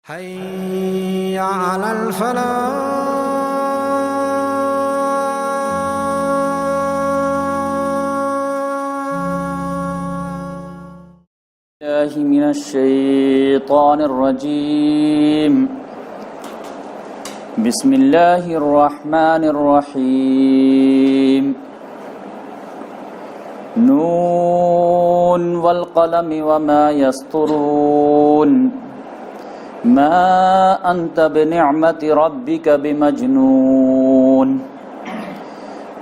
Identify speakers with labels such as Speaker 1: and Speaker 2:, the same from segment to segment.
Speaker 1: حي على الفلاح.
Speaker 2: من الشيطان الرجيم. بسم الله الرحمن الرحيم. نون والقلم وما يسطرون. ما أنت بنعمة ربك بمجنون.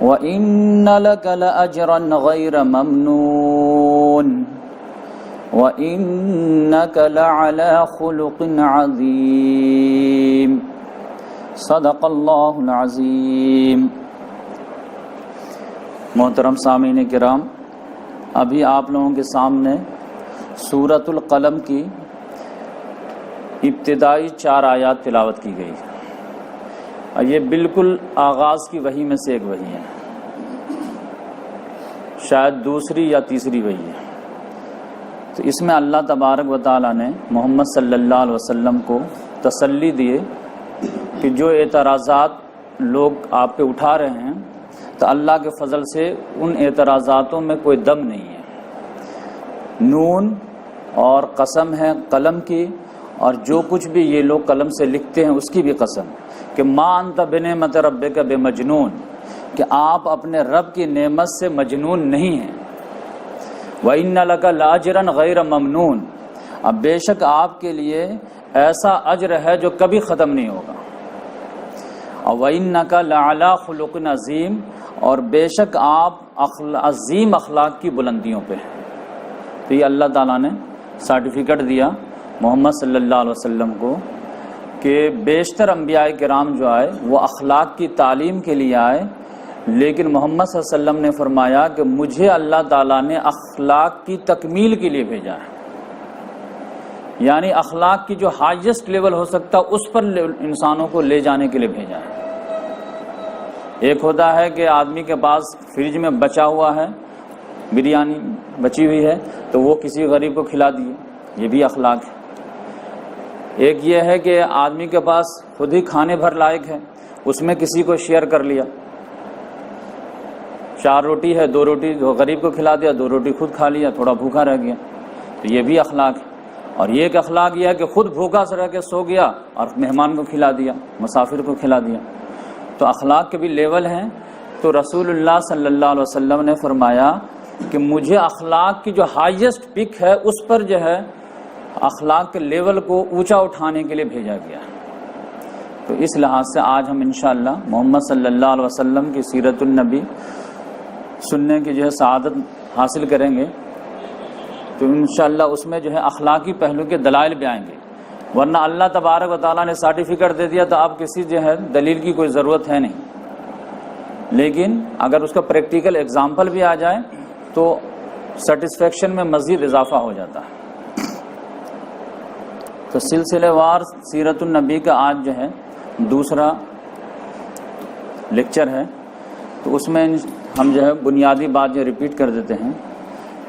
Speaker 2: وإن لك لأجرا غير ممنون. وَإِنَّكَ لَعَلَى خُلُقٍ عَظِيمٍ. صدق اللہ العظیم. محترم سامعین کرام، ابھی آپ لوگوں کے سامنے سورۃ القلم کی ابتدائی 4 آیات تلاوت کی گئی اور یہ بالکل آغاز کی وحی میں سے ایک وحی ہے، شاید دوسری یا تیسری وحی ہے. تو اس میں اللہ تبارک و تعالیٰ نے محمد صلی اللہ علیہ وسلم کو تسلی دیے کہ جو اعتراضات لوگ آپ پہ اٹھا رہے ہیں تو اللہ کے فضل سے ان اعتراضاتوں میں کوئی دم نہیں ہے. نون اور قسم ہے قلم کی، اور جو کچھ بھی یہ لوگ قلم سے لکھتے ہیں اس کی بھی قسم کہ ما انت بنعمت ربک بمجنون، کہ آپ اپنے رب کی نعمت سے مجنون نہیں ہیں. وَإِنَّ لَكَ لَأَجْرًا غَيْرَ مَمْنُونَ، اب بے شک آپ کے لیے ایسا اجر ہے جو کبھی ختم نہیں ہوگا. اور وَإِنَّكَ لَعَلَى خُلُقٍ عَظِيمٍ، اور بے شک آپ عظیم اخلاق کی بلندیوں پہ ہیں. تو یہ اللہ تعالیٰ نے سرٹیفکیٹ دیا محمد صلی اللہ علیہ وسلم کو کہ بیشتر انبیاء کرام جو آئے وہ اخلاق کی تعلیم کے لیے آئے، لیکن محمد صلی اللہ علیہ وسلم نے فرمایا کہ مجھے اللہ تعالیٰ نے اخلاق کی تکمیل کے لیے بھیجا ہے، یعنی اخلاق کی جو ہائیسٹ لیول ہو سکتا اس پر انسانوں کو لے جانے کے لیے بھیجا ہے. ایک ہوتا ہے کہ آدمی کے پاس فریج میں بچا ہوا ہے، بریانی بچی ہوئی ہے تو وہ کسی غریب کو کھلا دیے، یہ بھی اخلاق ہے. ایک یہ ہے کہ آدمی کے پاس خود ہی کھانے بھر لائق ہے، اس میں کسی کو شیئر کر لیا. 4 روٹی ہے، 2 روٹی غریب کو کھلا دیا، 2 روٹی خود کھا لیا، تھوڑا بھوکا رہ گیا، تو یہ بھی اخلاق ہے. اور یہ ایک اخلاق یہ ہے کہ خود بھوکا سے رہ کے سو گیا اور مہمان کو کھلا دیا، مسافر کو کھلا دیا. تو اخلاق کے بھی لیول ہیں. تو رسول اللہ صلی اللہ علیہ وسلم نے فرمایا کہ مجھے اخلاق کی جو ہائیسٹ پک ہے اس پر جو ہے اخلاق کے لیول کو اونچا اٹھانے کے لیے بھیجا گیا. تو اس لحاظ سے آج ہم انشاءاللہ محمد صلی اللہ علیہ وسلم کی سیرت النبی سننے کی جو ہے سعادت حاصل کریں گے. تو انشاءاللہ اس میں جو ہے اخلاقی پہلو کے دلائل بھی آئیں گے، ورنہ اللہ تبارک و تعالیٰ نے سرٹیفکیٹ دے دیا تو اب کسی جو ہے دلیل کی کوئی ضرورت ہے نہیں. لیکن اگر اس کا پریکٹیکل ایگزامپل بھی آ جائے تو سیٹسفیکشن میں مزید اضافہ ہو جاتا ہے. تو سلسلے وار سیرت النبی کا آج جو ہے دوسرا لیکچر ہے. تو اس میں ہم جو ہے بنیادی بات جو ریپیٹ کر دیتے ہیں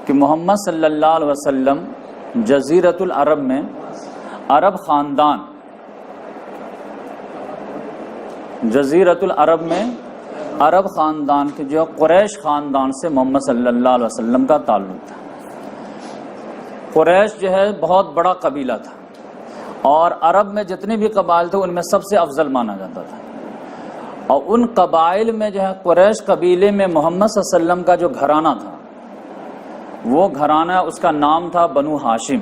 Speaker 2: کہ محمد صلی اللہ علیہ وسلم جزیرۃ العرب میں عرب خاندان، جزیرۃ العرب میں عرب خاندان کے جو قریش خاندان سے محمد صلی اللہ علیہ وسلم کا تعلق تھا. قریش جو ہے بہت بڑا قبیلہ تھا اور عرب میں جتنے بھی قبائل تھے ان میں سب سے افضل مانا جاتا تھا. اور ان قبائل میں جو ہے قریش قبیلے میں محمد صلی اللہ علیہ وسلم کا جو گھرانہ تھا وہ گھرانہ اس کا نام تھا بنو ہاشم.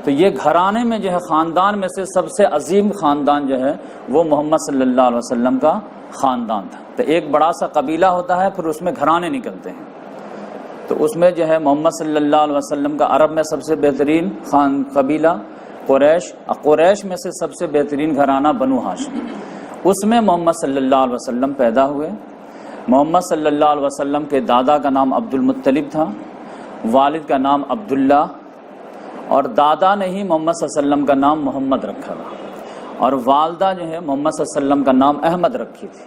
Speaker 2: تو یہ گھرانے میں جو ہے خاندان میں سے سب سے عظیم خاندان جو ہے وہ محمد صلی اللہ علیہ وسلم کا خاندان تھا. تو ایک بڑا سا قبیلہ ہوتا ہے، پھر اس میں گھرانے نکلتے ہیں. تو اس میں جو ہے محمد صلی اللہ علیہ وسلم کا عرب میں سب سے بہترین قبیلہ قریش میں سے سب سے بہترین گھرانہ بنو ہاشم، اس میں محمد صلی اللہ علیہ وسلم پیدا ہوئے. محمد صلی اللہ علیہ وسلم کے دادا کا نام عبد المطلب تھا، والد کا نام عبداللہ، اور دادا نے ہی محمد صلی اللہ علیہ وسلم کا نام محمد رکھا تھا، اور والدہ جو ہے محمد صلی اللہ علیہ وسلم کا نام احمد رکھی تھی.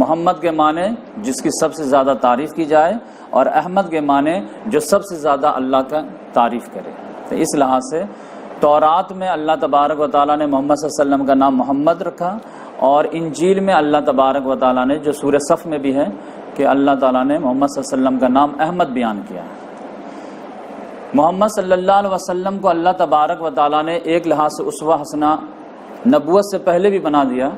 Speaker 2: محمد کے معنی جس کی سب سے زیادہ تعریف کی جائے، اور احمد کے معنی جو سب سے زیادہ اللہ کا تعریف کرے. تو اس لحاظ سے تورات میں اللہ تبارک و تعالیٰ نے محمد صلی اللہ علیہ وسلم کا نام محمد رکھا، اور انجیل میں اللہ تبارک و تعالیٰ نے، جو سورہ صف میں بھی ہے کہ اللہ تعالیٰ نے محمد صلی اللہ علیہ وسلم کا نام احمد بیان کیا ہے۔ محمد صلی اللہ علیہ وسلم کو اللہ تبارک و تعالیٰ نے ایک لحاظ سے اسوہ حسنہ نبوت سے پہلے بھی بنا دیا،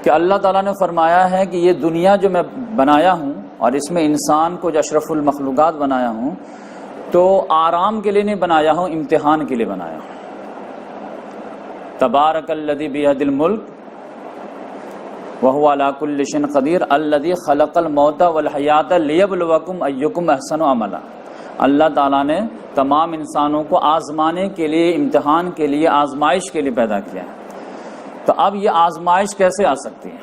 Speaker 2: کہ اللہ تعالیٰ نے فرمایا ہے کہ یہ دنیا جو میں بنایا ہوں اور اس میں انسان کو جو اشرف المخلوقات بنایا ہوں، تو آرام کے لیے نہیں بنایا ہوں، امتحان کے لیے بنایا ہوں۔ تبارک الذی بیدہ الملک وہو علی کل شیء قدیر الذی خلق الموت والحیات لیبلوکم ایکم احسن عملا۔ اللہ تعالیٰ نے تمام انسانوں کو آزمانے کے لیے، امتحان کے لیے، آزمائش کے لیے پیدا کیا ہے۔ تو اب یہ آزمائش کیسے آ سکتی ہے؟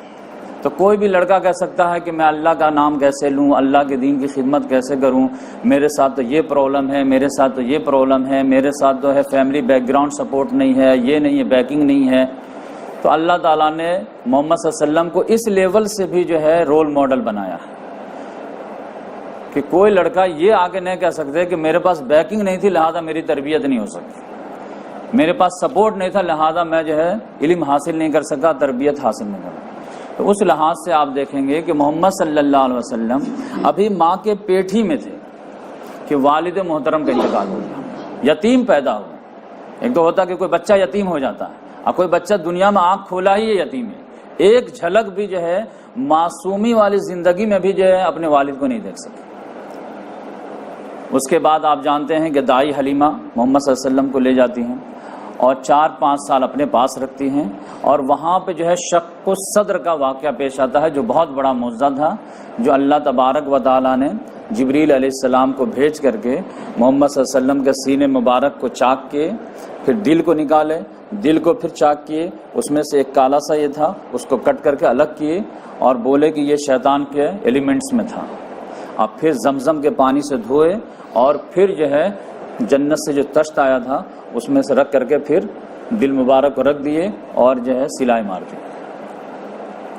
Speaker 2: تو کوئی بھی لڑکا کہہ سکتا ہے کہ میں اللہ کا نام کیسے لوں، اللہ کے دین کی خدمت کیسے کروں، میرے ساتھ تو یہ پرابلم ہے، میرے ساتھ تو یہ پرابلم ہے، میرے ساتھ تو ہے فیملی بیک گراؤنڈ سپورٹ نہیں ہے، یہ نہیں ہے، بیکنگ نہیں ہے۔ تو اللہ تعالیٰ نے محمد صلی اللہ علیہ وسلم کو اس لیول سے بھی جو ہے رول ماڈل بنایا ہے کہ کوئی لڑکا یہ آگے نہیں کہہ سکتے کہ میرے پاس بیکنگ نہیں تھی لہذا میری تربیت نہیں ہو سکتی، میرے پاس سپورٹ نہیں تھا لہذا میں جو ہے علم حاصل نہیں کر سکا، تربیت حاصل نہیں کر سکا۔ تو اس لحاظ سے آپ دیکھیں گے کہ محمد صلی اللہ علیہ وسلم ابھی ماں کے پیٹ ہی میں تھے کہ والد محترم کا انتقال ہو گیا، یتیم پیدا ہوا۔ ایک تو ہوتا کہ کوئی بچہ یتیم ہو جاتا ہے، اب کوئی بچہ دنیا میں آنکھ کھولا ہی یہ یتیم ہے، ایک جھلک بھی جو ہے معصومی والی زندگی میں بھی جو ہے اپنے والد کو نہیں دیکھ سکے۔ اس کے بعد آپ جانتے ہیں کہ دائی حلیمہ محمد صلی اللہ علیہ وسلم کو لے جاتی ہیں اور 4-5 سال اپنے پاس رکھتی ہیں، اور وہاں پہ جو ہے شق الصدر کا واقعہ پیش آتا ہے جو بہت بڑا معجزہ تھا، جو اللہ تبارک و تعالیٰ نے جبریل علیہ السلام کو بھیج کر کے محمد صلی اللہ علیہ وسلم کے سینے مبارک کو چاک کیے، پھر دل کو نکالے، دل کو پھر چاک کیے، اس میں سے ایک کالا سا یہ تھا، اس کو کٹ کر کے الگ کیے اور بولے کہ یہ شیطان کے ایلیمنٹس میں تھا، اب پھر زمزم کے پانی سے دھوئے اور پھر جو ہے جنت سے جو تشت آیا تھا اس میں سے رکھ کر کے پھر دل مبارک کو رکھ دیے اور جو ہے سلائی مار دی۔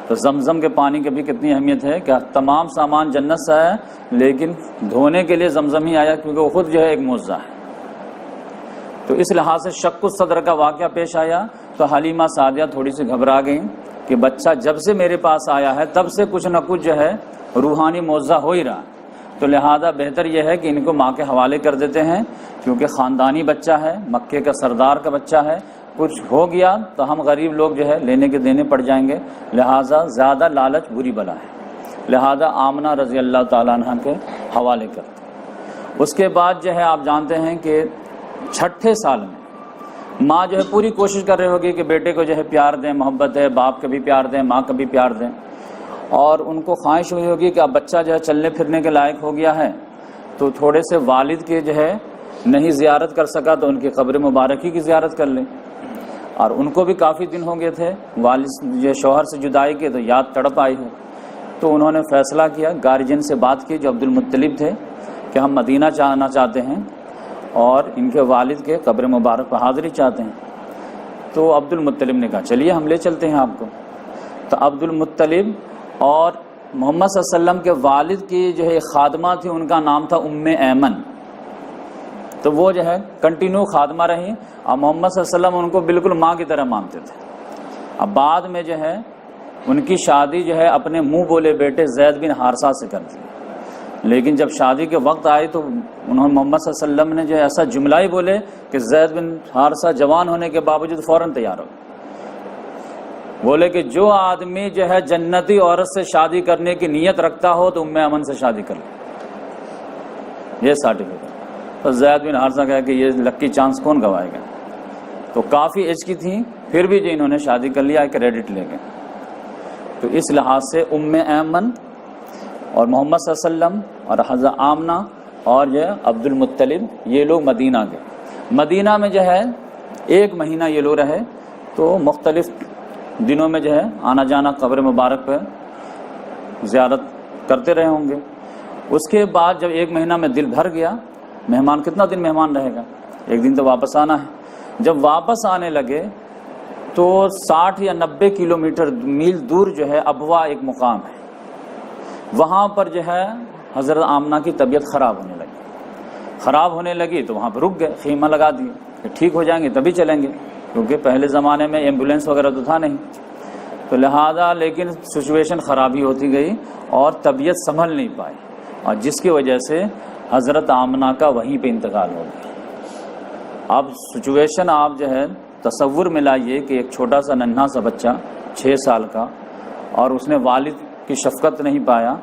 Speaker 2: تو زمزم کے پانی کی بھی کتنی اہمیت ہے کہ تمام سامان جنت سے آیا لیکن دھونے کے لیے زمزم ہی آیا کیونکہ وہ خود جو ہے ایک معجزہ ہے۔ تو اس لحاظ سے شق الصدر کا واقعہ پیش آیا تو حلیمہ سعدیہ تھوڑی سی گھبرا گئیں کہ بچہ جب سے میرے پاس آیا ہے تب سے کچھ نہ کچھ جو ہے روحانی معجزہ ہو ہی رہا، تو لہذا بہتر یہ ہے کہ ان کو ماں کے حوالے کر دیتے ہیں کیونکہ خاندانی بچہ ہے، مکے کا سردار کا بچہ ہے، کچھ ہو گیا تو ہم غریب لوگ جو ہے لینے کے دینے پڑ جائیں گے، لہذا زیادہ لالچ بری بلا ہے، لہذا آمنہ رضی اللہ تعالیٰ عنہ کے حوالے کرتے۔ اس کے بعد جو ہے آپ جانتے ہیں کہ 6 سال میں ماں جو ہے پوری کوشش کر رہی ہوگی کہ بیٹے کو جو ہے پیار دیں، محبت ہے، باپ کا بھی پیار دیں، ماں کا بھی پیار دیں، اور ان کو خواہش ہوئی ہوگی کہ اب بچہ جو ہے چلنے پھرنے کے لائق ہو گیا ہے تو تھوڑے سے والد کے جو ہے نہیں زیارت کر سکا تو ان کی قبر مبارکی کی زیارت کر لیں، اور ان کو بھی کافی دن ہو گئے تھے والد جو شوہر سے جدائی کے، تو یاد تڑپ آئی ہو، تو انہوں نے فیصلہ کیا، گارجین سے بات کی جو عبد المطلب تھے کہ ہم مدینہ جانا چاہتے ہیں اور ان کے والد کے قبر مبارک پر حاضری چاہتے ہیں۔ تو عبد المطلب نے کہا چلیے ہم لے چلتے ہیں آپ کو۔ تو عبد المطلب اور محمد صلی اللہ علیہ وسلم کے والد کی جو ہے خادمہ تھی، ان کا نام تھا ام ایمن، تو وہ جو ہے کنٹینیو خادمہ رہی اور محمد صلی اللہ علیہ وسلم ان کو بالکل ماں کی طرح مانتے تھے۔ اب بعد میں جو ہے ان کی شادی جو ہے اپنے منہ بولے بیٹے زید بن حارثہ سے کر دی، لیکن جب شادی کے وقت آئی تو انہوں نے محمد صلی اللہ علیہ وسلم نے جو ہے ایسا جملہ ہی بولے کہ زید بن حارثہ جوان ہونے کے باوجود فوراً تیار ہو، بولے کہ جو آدمی جو ہے جنتی عورت سے شادی کرنے کی نیت رکھتا ہو تو ام ایمن سے شادی کر لے، یہ سرٹیفکیٹ۔ تو زید بن حارثہ کہا کہ یہ لکی چانس کون گوائے گا، تو کافی ایج کی تھیں پھر بھی جو انہوں نے شادی کر لیا، کریڈٹ لے گئے۔ تو اس لحاظ سے ام ایمن اور محمد صلی اللہ علیہ وسلم اور حضرت آمنہ اور یہ عبد المطلب یہ لوگ مدینہ گئے۔ مدینہ میں جو ہے 1 مہینہ یہ لوگ رہے، تو مختلف دنوں میں جو ہے آنا جانا قبر مبارک پہ زیارت کرتے رہے ہوں گے۔ اس کے بعد جب 1 مہینہ میں دل بھر گیا، مہمان کتنا دن مہمان رہے گا، 1 دن تو واپس آنا ہے۔ جب واپس آنے لگے تو 60 یا 90 کلومیٹر میل دور جو ہے ابوا ایک مقام ہے، وہاں پر جو ہے حضرت آمنہ کی طبیعت خراب ہونے لگی تو وہاں پہ رک گئے، خیمہ لگا دیے۔ کہ ٹھیک ہو جائیں گے تبھی چلیں گے، کیونکہ پہلے زمانے میں ایمبولینس وغیرہ تو تھا نہیں، تو لہٰذا لیکن سچویشن خرابی ہوتی گئی اور طبیعت سنبھل نہیں پائی، اور جس کی وجہ سے حضرت آمنہ کا وہیں پہ انتقال ہو گیا۔ اب سچویشن آپ جو ہے تصور میں لائیے کہ ایک چھوٹا سا ننھا سا بچہ 6 سال کا، اور اس نے والد کی شفقت نہیں پایا،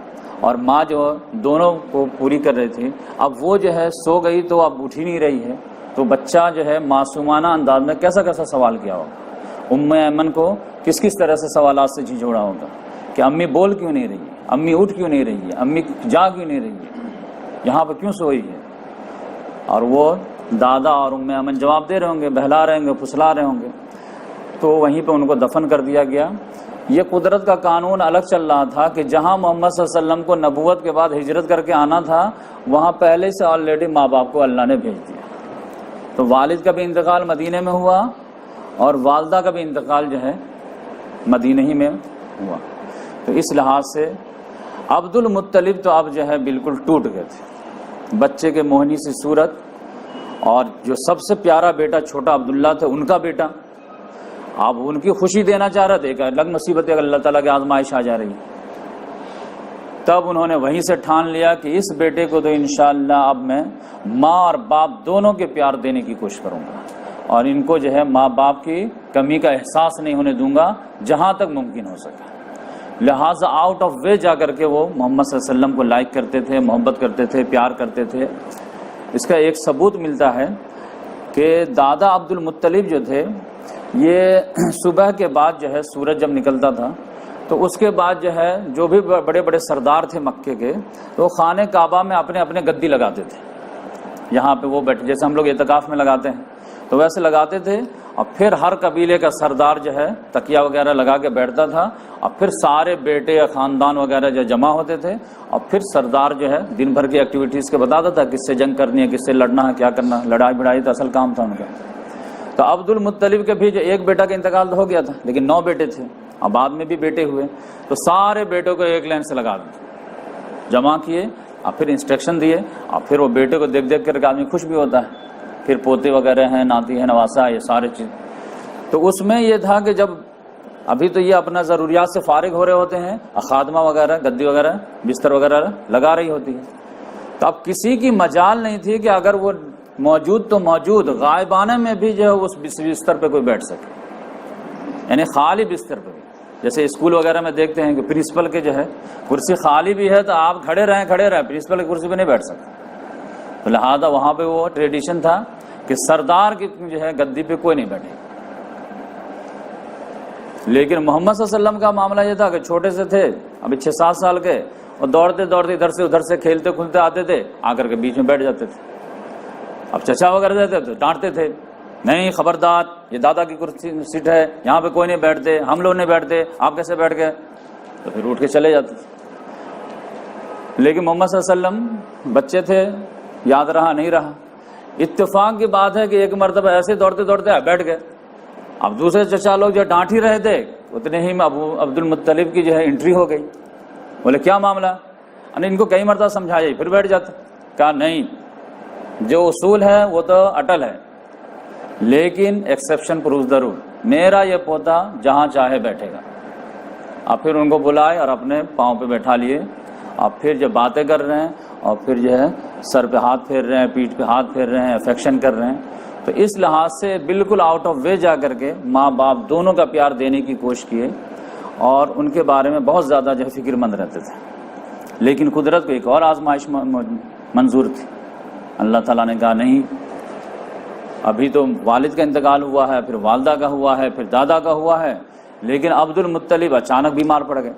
Speaker 2: اور ماں جو دونوں کو پوری کر رہی تھی، اب وہ جو ہے سو گئی تو اب اٹھ ہی نہیں رہی ہے، تو بچہ جو ہے معصومانہ انداز میں کیسا کیسا سوال کیا ہوگا، ام ایمن کو کس کس طرح سے سوالات سے جھنجھوڑا ہوگا کہ امی بول کیوں نہیں رہی ہے، امی اٹھ کیوں نہیں رہی ہے، امی جا کیوں نہیں رہی ہے، یہاں پہ کیوں سوئی ہے، اور وہ دادا اور ام ایمن جواب دے رہے ہوں گے، بہلا رہے ہوں گے، پھسلا رہے ہوں گے، تو وہیں پہ ان کو دفن کر دیا گیا۔ یہ قدرت کا قانون الگ چل رہا تھا کہ جہاں محمد صلی اللہ علیہ وسلم کو نبوت کے بعد ہجرت کر کے آنا تھا، وہاں پہلے سے آلریڈی ماں باپ کو اللہ نے بھیج دیا، تو والد کا بھی انتقال مدینے میں ہوا اور والدہ کا بھی انتقال جو ہے مدینہ ہی میں ہوا، تو اس لحاظ سے عبد المطلب تو اب جو ہے بالکل ٹوٹ گئے تھے، بچے کے موہنی سی صورت، اور جو سب سے پیارا بیٹا چھوٹا عبداللہ تھا ان کا بیٹا، آپ ان کی خوشی دینا چاہ رہے تھے کہ الگ مصیبت ہے، اللہ تعالیٰ کی آزمائش آ جا رہی، تب انہوں نے وہیں سے ٹھان لیا کہ اس بیٹے کو تو انشاءاللہ اب میں ماں اور باپ دونوں کے پیار دینے کی کوشش کروں گا، اور ان کو جو ہے ماں باپ کی کمی کا احساس نہیں ہونے دوں گا جہاں تک ممکن ہو سکا۔ لہٰذا آؤٹ آف وے جا کر کے وہ محمد صلی اللہ علیہ وسلم کو لائک کرتے تھے، محبت کرتے تھے، پیار کرتے تھے۔ اس کا ایک ثبوت ملتا ہے کہ دادا عبد المطلب جو تھے، یہ صبح کے بعد جو ہے سورج جب نکلتا تھا تو اس کے بعد جو ہے جو بھی بڑے بڑے سردار تھے مکے کے، تو خانہ کعبہ میں اپنے اپنے گدی لگاتے تھے، یہاں پہ وہ بیٹھے جیسے ہم لوگ اعتکاف میں لگاتے ہیں تو ویسے لگاتے تھے، اور پھر ہر قبیلے کا سردار جو ہے تکیہ وغیرہ لگا کے بیٹھتا تھا، اور پھر سارے بیٹے یا خاندان وغیرہ جو جمع ہوتے تھے، اور پھر سردار جو ہے دن بھر کی ایکٹیویٹیز کے بتاتا تھا کس سے جنگ کرنی ہے، کس سے لڑنا ہے، کیا کرنا ہے، لڑائی بڑائی تو اصل کام تھا ان کا۔ تو عبد المطلب کے بھی جو ایک بیٹا کا انتقال تو ہو گیا تھا، لیکن 9 بیٹے تھے، اور بعد میں بھی بیٹے ہوئے، تو سارے بیٹوں کو ایک لائن سے لگا دیا، جمع کیے، اور پھر انسٹرکشن دیے، اور پھر وہ بیٹے کو دیکھ دیکھ کر آدمی خوش بھی ہوتا ہے، پھر پوتے وغیرہ ہیں، ناتی ہے، نواسا، یہ سارے چیز۔ تو اس میں یہ تھا کہ جب ابھی تو یہ اپنا ضروریات سے فارغ ہو رہے ہوتے ہیں، خادمہ وغیرہ گدی وغیرہ بستر وغیرہ لگا رہی ہوتی ہے، تو اب کسی کی مجال نہیں تھی کہ اگر وہ موجود تو موجود، غائبانہ میں بھی جو ہے اس بستر پہ کوئی بیٹھ سکے، یعنی خالی بستر پہ بھی، جیسے اسکول وغیرہ میں دیکھتے ہیں کہ پرنسپل کے جو ہے کرسی خالی بھی ہے تو آپ کھڑے رہیں پرنسپل کی کرسی پہ نہیں بیٹھ سکتے، تو لہٰذا وہاں پہ وہ ٹریڈیشن تھا کہ سردار کی جو ہے گدی پہ کوئی نہیں بیٹھے۔ لیکن محمد صلی اللہ علیہ وسلم کا معاملہ یہ تھا کہ چھوٹے سے تھے، ابھی 6-7 سال کے، اور دوڑتے دوڑتے ادھر سے ادھر سے کھیلتے کھلتے آتے تھے، آ کر کے بیچ میں بیٹھ جاتے تھے۔ اب چچا وغیرہ دیتے تو ڈانٹتے تھے، نہیں خبردار، یہ دادا کی کرسی سیٹ ہے، یہاں پہ کوئی نہیں بیٹھتے، ہم لوگ نہیں بیٹھتے، آپ کیسے بیٹھ گئے، تو پھر اٹھ کے چلے جاتے تھے۔ لیکن محمد صلی اللہ علیہ وسلم بچے تھے، یاد رہا نہیں رہا۔ اتفاق کی بات ہے کہ ایک مرتبہ ایسے دوڑتے دوڑتے بیٹھ گئے، اب دوسرے چچا لوگ جو ڈانٹ ہی رہے تھے، اتنے ہی میں عبد المطلب کی جو ہے انٹری ہو گئی، بولے کیا معاملہ، ان کو کئی مرتبہ سمجھایا پھر بیٹھ جاتے، کہا نہیں، جو اصول ہے وہ تو اٹل ہے، لیکن ایکسیپشن پروز دا رول، میرا یہ پوتا جہاں چاہے بیٹھے گا۔ اب پھر ان کو بلائے اور اپنے پاؤں پہ بیٹھا لیے، اب پھر جب باتیں کر رہے ہیں اور پھر جو ہے سر پہ ہاتھ پھیر رہے ہیں، پیٹھ پہ ہاتھ پھیر رہے ہیں، افیکشن کر رہے ہیں، تو اس لحاظ سے بالکل آؤٹ آف وے جا کر کے ماں باپ دونوں کا پیار دینے کی کوشش کیے، اور ان کے بارے میں بہت زیادہ جو ہے فکر مند رہتے تھے۔ لیکن قدرت کو ایک اور آزمائش منظور تھی، اللہ تعالیٰ نے کہا نہیں، ابھی تو والد کا انتقال ہوا ہے، پھر والدہ کا ہوا ہے، پھر دادا کا ہوا ہے، لیکن عبد المطلب اچانک بیمار پڑ گئے۔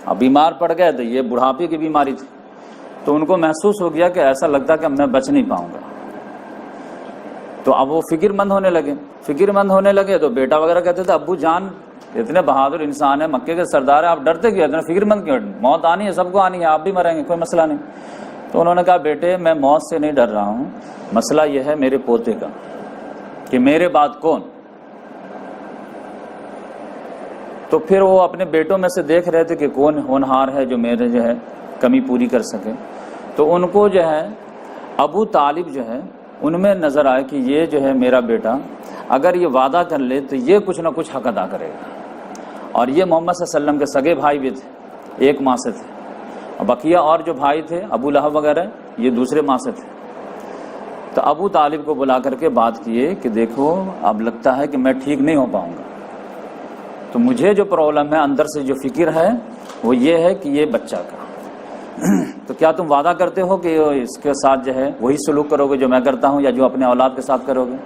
Speaker 2: اب بیمار پڑ گئے تو یہ بڑھاپے کی بیماری تھی، تو ان کو محسوس ہو گیا کہ ایسا لگتا کہ میں بچ نہیں پاؤں گا، تو اب وہ فکر مند ہونے لگے تو بیٹا وغیرہ کہتے تھے ابو جان اتنے بہادر انسان ہے، مکے کے سردار ہے، آپ ڈرتے کیوں، اتنے فکر مند کیوں، موت آنی ہے، سب کو آنی ہے، آپ بھی مریں گے، کوئی مسئلہ نہیں۔ تو انہوں نے کہا بیٹے میں موت سے نہیں ڈر رہا ہوں، مسئلہ یہ ہے میرے پوتے کا کہ میرے بعد کون۔ تو پھر وہ اپنے بیٹوں میں سے دیکھ رہے تھے کہ کون ہونہار ہے جو میرے جو ہے کمی پوری کر سکے، تو ان کو جو ہے ابو طالب جو ہے ان میں نظر آئے کہ یہ جو ہے میرا بیٹا اگر یہ وعدہ کر لے تو یہ کچھ نہ کچھ حق ادا کرے گا. اور یہ محمد صلی اللہ علیہ وسلم کے سگے بھائی بھی تھے, ایک ماں سے تھے, اور بقیہ اور جو بھائی تھے ابو لہب وغیرہ یہ دوسرے ماں سے تھے. تو ابو طالب کو بلا کر کے بات کیے کہ دیکھو اب لگتا ہے کہ میں ٹھیک نہیں ہو پاؤں گا, تو مجھے جو پرابلم ہے اندر سے جو فکر ہے وہ یہ ہے کہ یہ بچہ کا, تو کیا تم وعدہ کرتے ہو کہ اس کے ساتھ جو ہے وہی سلوک کرو گے جو میں کرتا ہوں یا جو اپنے اولاد کے ساتھ کرو گے؟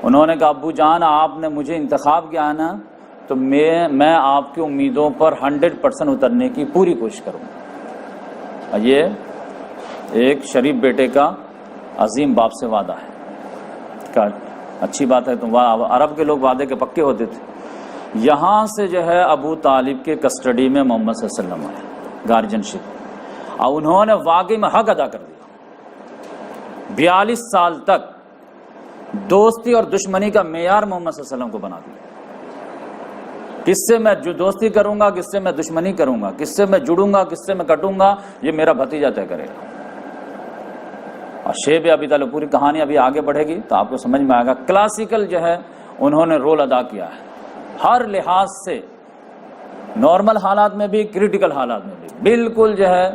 Speaker 2: انہوں نے کہا ابو جان آپ نے مجھے انتخاب کیا ہے نا, تو میں آپ کی امیدوں پر 100% اترنے کی پوری کوشش کروں گا. یہ ایک شریف بیٹے کا عظیم باپ سے وعدہ ہے. کہا اچھی بات ہے, تو عرب کے لوگ وعدے کے پکے ہوتے تھے. یہاں سے جو ہے ابو طالب کے کسٹڈی میں محمد صلی اللہ علیہ وسلم آئے, گارجین شپ, اور انہوں نے واقعی میں حق ادا کر دیا. 42 سال تک دوستی اور دشمنی کا معیار محمد صلی اللہ علیہ وسلم کو بنا دیا. کس سے میں جو دوستی کروں گا, کس سے میں دشمنی کروں گا, کس سے میں جڑوں گا, کس سے میں کٹوں گا, یہ میرا بھتیجا طے کرے گا. اور شیب ابی طالب, پوری کہانی ابھی آگے بڑھے گی تو آپ کو سمجھ میں آئے گا. کلاسیکل جو ہے انہوں نے رول ادا کیا ہے ہر لحاظ سے, نارمل حالات میں بھی, کریٹیکل حالات میں بھی, بالکل جو ہے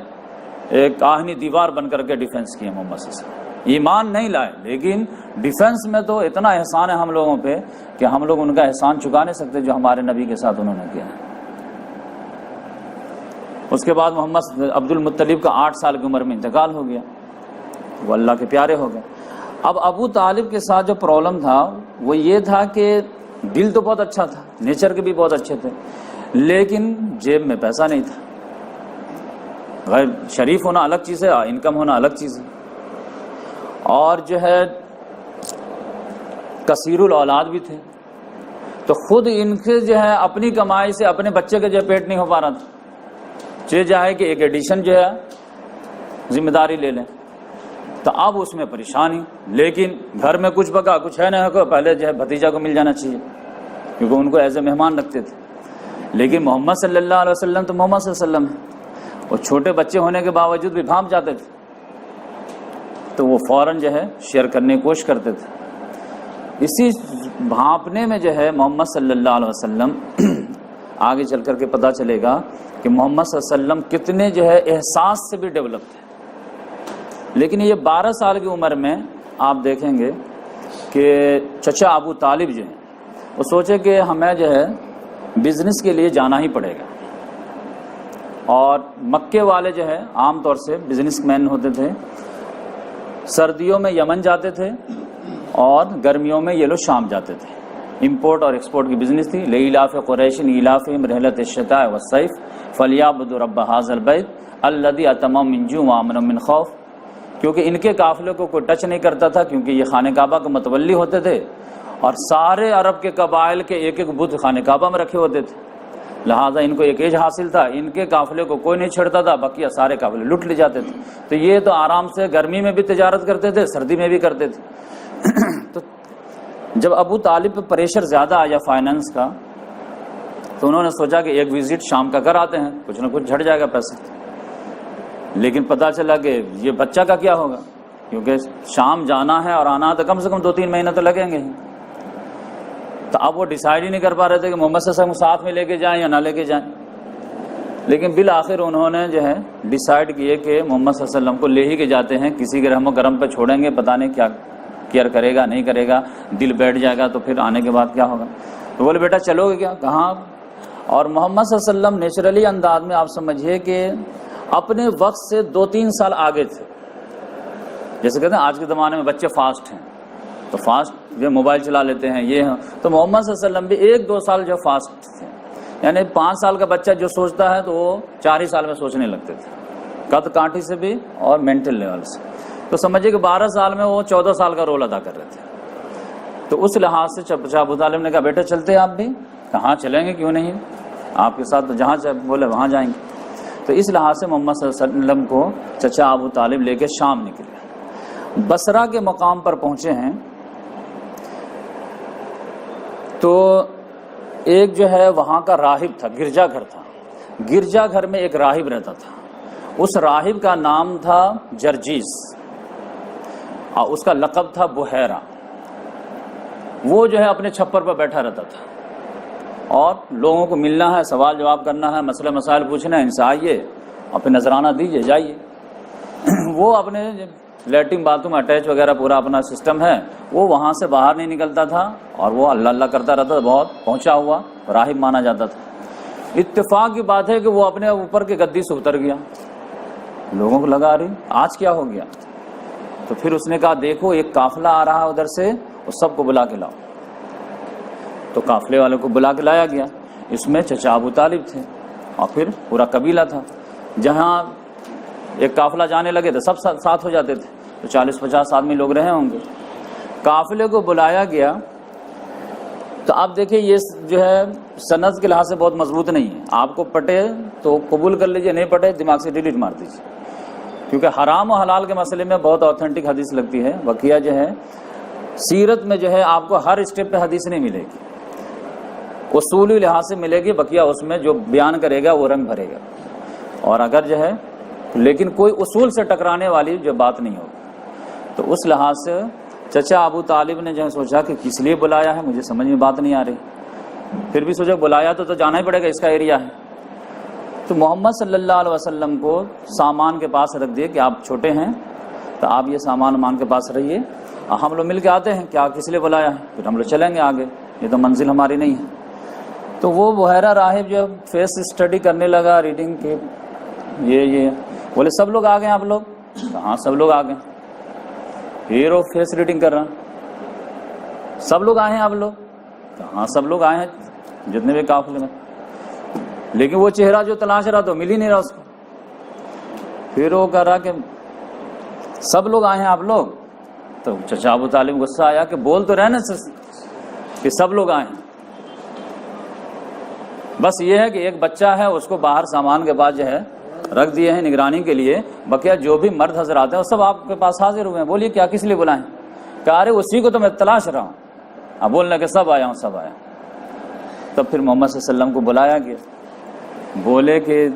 Speaker 2: ایک آہنی دیوار بن کر کے ڈیفنس کیا محمد صلی اللہ علیہ وسلم. ایمان نہیں لائے لیکن ڈیفنس میں تو اتنا احسان ہے ہم لوگوں پہ کہ ہم لوگ ان کا احسان چکا نہیں سکتے جو ہمارے نبی کے ساتھ انہوں نے کیا ہے. اس کے بعد محمد عبد المطلب کا 8 سال کی عمر میں انتقال ہو گیا, وہ اللہ کے پیارے ہو گئے. اب ابو طالب کے ساتھ جو پرابلم تھا وہ یہ تھا کہ دل تو بہت اچھا تھا, نیچر کے بھی بہت اچھے تھے, لیکن جیب میں پیسہ نہیں تھا. غیر شریف ہونا الگ چیز ہے, انکم ہونا الگ چیز ہے. اور جو ہے کثیر الاولاد بھی تھے, تو خود ان کے جو ہے اپنی کمائی سے اپنے بچے کے جو پیٹ نہیں ہو پا رہا تھا. چاہے جائے کہ ایک ایڈیشن جو ہے ذمہ داری لے لیں, تو اب اس میں پریشانی. لیکن گھر میں کچھ بکا کچھ ہے نہ ہو, پہلے جو ہے بھتیجا کو مل جانا چاہیے کیونکہ ان کو ایز اے مہمان رکھتے تھے. لیکن محمد صلی اللہ علیہ وسلم تو محمد صلی اللہ علیہ وسلم ہے, اور چھوٹے بچے ہونے کے باوجود بھی بھانپ جاتے تھے, تو وہ فوراً جو ہے شیئر کرنے کی کوشش کرتے تھے. اسی بھانپنے میں جو ہے محمد صلی اللہ علیہ وسلم آگے چل کر کے پتہ چلے گا کہ محمد صلی اللہ علیہ وسلم کتنے جو ہے احساس سے بھی ڈیولپ تھے. لیکن یہ 12 سال کی عمر میں آپ دیکھیں گے کہ چچا ابو طالب جو ہیں وہ سوچے کہ ہمیں جو ہے بزنس کے لیے جانا ہی پڑے گا. اور مکے والے جو ہے عام طور سے بزنس مین ہوتے تھے, سردیوں میں یمن جاتے تھے اور گرمیوں میں یہ لوگ شام جاتے تھے. امپورٹ اور ایکسپورٹ کی بزنس تھی. لإلاف قریش ایلافہم رحلۃ الشتاء والصیف فلیعبدوا رب ھذا البیت الذی اطعمهم من جوع وآمنهم من خوف. کیونکہ ان کے قافلے کو کوئی ٹچ نہیں کرتا تھا, کیونکہ یہ خانہ کعبہ کے متولی ہوتے تھے, اور سارے عرب کے قبائل کے ایک ایک بت خانہ کعبہ میں رکھے ہوتے تھے. لہٰذا ان کو ایک ایج حاصل تھا, ان کے قافلے کو کوئی نہیں چھڑتا تھا, بقیہ سارے قافلے لٹ لے جاتے تھے. تو یہ تو آرام سے گرمی میں بھی تجارت کرتے تھے, سردی میں بھی کرتے تھے. تو جب ابو طالب پہ پریشر زیادہ آیا فائنانس کا, تو انہوں نے سوچا کہ ایک وزٹ شام کا کر آتے ہیں, کچھ نہ کچھ جھڑ جائے گا پیسہ. لیکن پتہ چلا کہ یہ بچہ کا کیا ہوگا, کیونکہ شام جانا ہے اور آنا تو کم سے کم 2-3 مہینے تو لگیں گے ہی. تو اب وہ ڈیسائیڈ ہی نہیں کر پا رہے تھے کہ محمد صلی اللہ علیہ وسلم ساتھ میں لے کے جائیں یا نہ لے کے جائیں. لیکن بالآخر انہوں نے جو ہے ڈیسائیڈ کیے کہ محمد صلی اللہ علیہ وسلم کو لے ہی کے جاتے ہیں, کسی کے رحم و کرم پہ چھوڑیں گے, پتہ نہیں کیا کیئر کرے گا نہیں کرے گا, دل بیٹھ جائے گا تو پھر آنے کے بعد کیا ہوگا. تو بولے بیٹا چلو گے کیا, کہاں. اور محمد صلی اللہ علیہ وسلم نیچرلی انداز میں آپ سمجھیے کہ اپنے وقت سے 2-3 سال آگے تھے. جیسے کہتے ہیں آج کے زمانے میں بچے فاسٹ ہیں, تو فاسٹ جو موبائل چلا لیتے ہیں یہ ہیں, تو محمد صلی اللہ علیہ وسلم بھی 1-2 سال جو فاسٹ تھے. یعنی 5 سال کا بچہ جو سوچتا ہے تو وہ 4 ہی سال میں سوچنے لگتے تھے, قد کانٹھی سے بھی اور مینٹل لیول سے. تو سمجھیے کہ 12 سال میں وہ 14 سال کا رول ادا کر رہے تھے. تو اس لحاظ سے ابو طالب نے کہا بیٹا چلتے ہیں آپ بھی. کہاں چلیں گے, کیوں نہیں, آپ کے ساتھ تو جہاں بولے وہاں جائیں گے. تو اس لحاظ سے محمد صلی اللہ علیہ وسلم کو چچا ابو طالب لے کے شام نکلے. بصرہ کے مقام پر پہنچے ہیں تو ایک جو ہے وہاں کا راہب تھا, گرجا گھر تھا. گرجا گھر میں ایک راہب رہتا تھا. اس راہب کا نام تھا جرجیس. اور اس کا لقب تھا بحیرہ. وہ جو ہے اپنے چھپر پر بیٹھا رہتا تھا اور لوگوں کو ملنا ہے, سوال جواب کرنا ہے, مسئلے مسائل پوچھنا ہے, ان سے آئیے اور پھر نذرانہ دیجیے, جائیے. وہ اپنے لیٹرین باتھ روم اٹیچ وغیرہ پورا اپنا سسٹم ہے, وہ وہاں سے باہر نہیں نکلتا تھا اور وہ اللہ اللہ کرتا رہتا تھا. بہت پہنچا ہوا راہب مانا جاتا تھا. اتفاق کی بات ہے کہ وہ اپنے اوپر کے گدی سے اتر گیا. لوگوں کو لگا رہی آج کیا ہو گیا. تو پھر اس نے کہا دیکھو ایک قافلہ آ رہا ادھر سے, وہ سب کو بلا کے لاؤ. تو قافلے والوں کو بلا کے لایا گیا. اس میں چچا ابو طالب تھے اور پھر پورا قبیلہ تھا. جہاں ایک قافلہ جانے لگے تو سب ساتھ ہو جاتے تھے, تو 40-50 آدمی لوگ رہے ہوں گے. قافلے کو بلایا گیا. تو آپ دیکھیں یہ جو ہے سند کے لحاظ سے بہت مضبوط نہیں ہے. آپ کو پٹے تو قبول کر لیجئے, نہیں پٹے دماغ سے ڈیلیٹ مار دیجیے, کیونکہ حرام و حلال کے مسئلے میں بہت آتھینٹک حدیث لگتی ہے. بقیہ جو ہے سیرت میں جو ہے آپ کو ہر اسٹیپ پہ حدیث نہیں ملے گی, اصولی لحاظ سے ملے گی. بقیہ اس میں جو بیان کرے گا وہ رنگ بھرے گا. اور اگر جو ہے لیکن کوئی اصول سے ٹکرانے والی جو بات نہیں ہوگی. تو اس لحاظ سے چچا ابو طالب نے جو سوچا کہ کس لیے بلایا ہے, مجھے سمجھ میں بات نہیں آ رہی. پھر بھی سوچا بلایا تو جانا ہی پڑے گا, اس کا ایریا ہے. تو محمد صلی اللہ علیہ وسلم کو سامان کے پاس رکھ دیے کہ آپ چھوٹے ہیں تو آپ یہ سامان کے پاس رہیے, ہم لوگ مل کے آتے ہیں, کیا کس لیے بلایا ہے, پھر ہم لوگ چلیں گے آگے, یہ تو منزل ہماری نہیں ہے. تو وہ بحیرہ راہب جو فیس اسٹڈی کرنے لگا, ریڈنگ کے یہ بولے سب لوگ آ گئے آپ لوگ, ہاں سب لوگ آ گئے. پھر وہ فیس ریڈنگ کر رہا, سب لوگ آئے ہیں آپ لوگ, ہاں سب لوگ آئے ہیں جتنے بھی قافلے میں. لیکن وہ چہرہ جو تلاش رہا تو مل ہی نہیں رہا اس کو. پھر وہ کہہ رہا کہ سب لوگ آئے ہیں آپ لوگ. تو چچا ابو طالب غصہ آیا کہ بول تو رہنا کہ سب لوگ آئے ہیں. بس یہ ہے کہ ایک بچہ ہے, اس کو باہر سامان کے بعد جو ہے رکھ دیے ہیں نگرانی کے لیے. بقیہ جو بھی مرد حضرات ہیں وہ سب آپ کے پاس حاضر ہوئے ہیں. بولیے کیا کس لیے بلائیں. کہا ارے اسی کو تو میں تلاش رہا ہوں. اب بولنا کہ سب آیا ہوں, سب آیا. تب پھر محمد صلی اللہ علیہ وسلم کو بلایا گیا. بولے کہ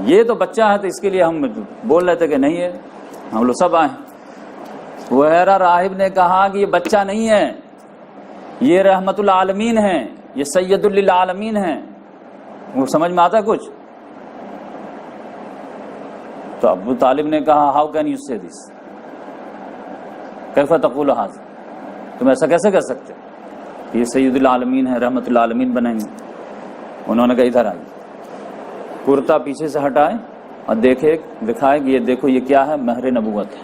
Speaker 2: یہ تو بچہ ہے تو اس کے لیے ہم بول رہے تھے کہ نہیں ہے, ہم لوگ سب آئے. بحیرہ راہب نے کہا کہ یہ بچہ نہیں ہے, یہ رحمت العالمین ہے, یہ سید للعالمین ہے. وہ سمجھ میں آتا ہے کچھ. تو ابو طالب نے کہا ہاؤ کین یو سے دس, کیف تقول ھذا, تم ایسا کیسے کر سکتے, یہ سید العالمین ہے, رحمت العالمین بنائیں گے. انہوں نے کہا ادھر آئیے. کرتا پیچھے سے ہٹائے اور دکھائے کہ یہ دیکھو یہ کیا ہے, مہر نبوت ہے.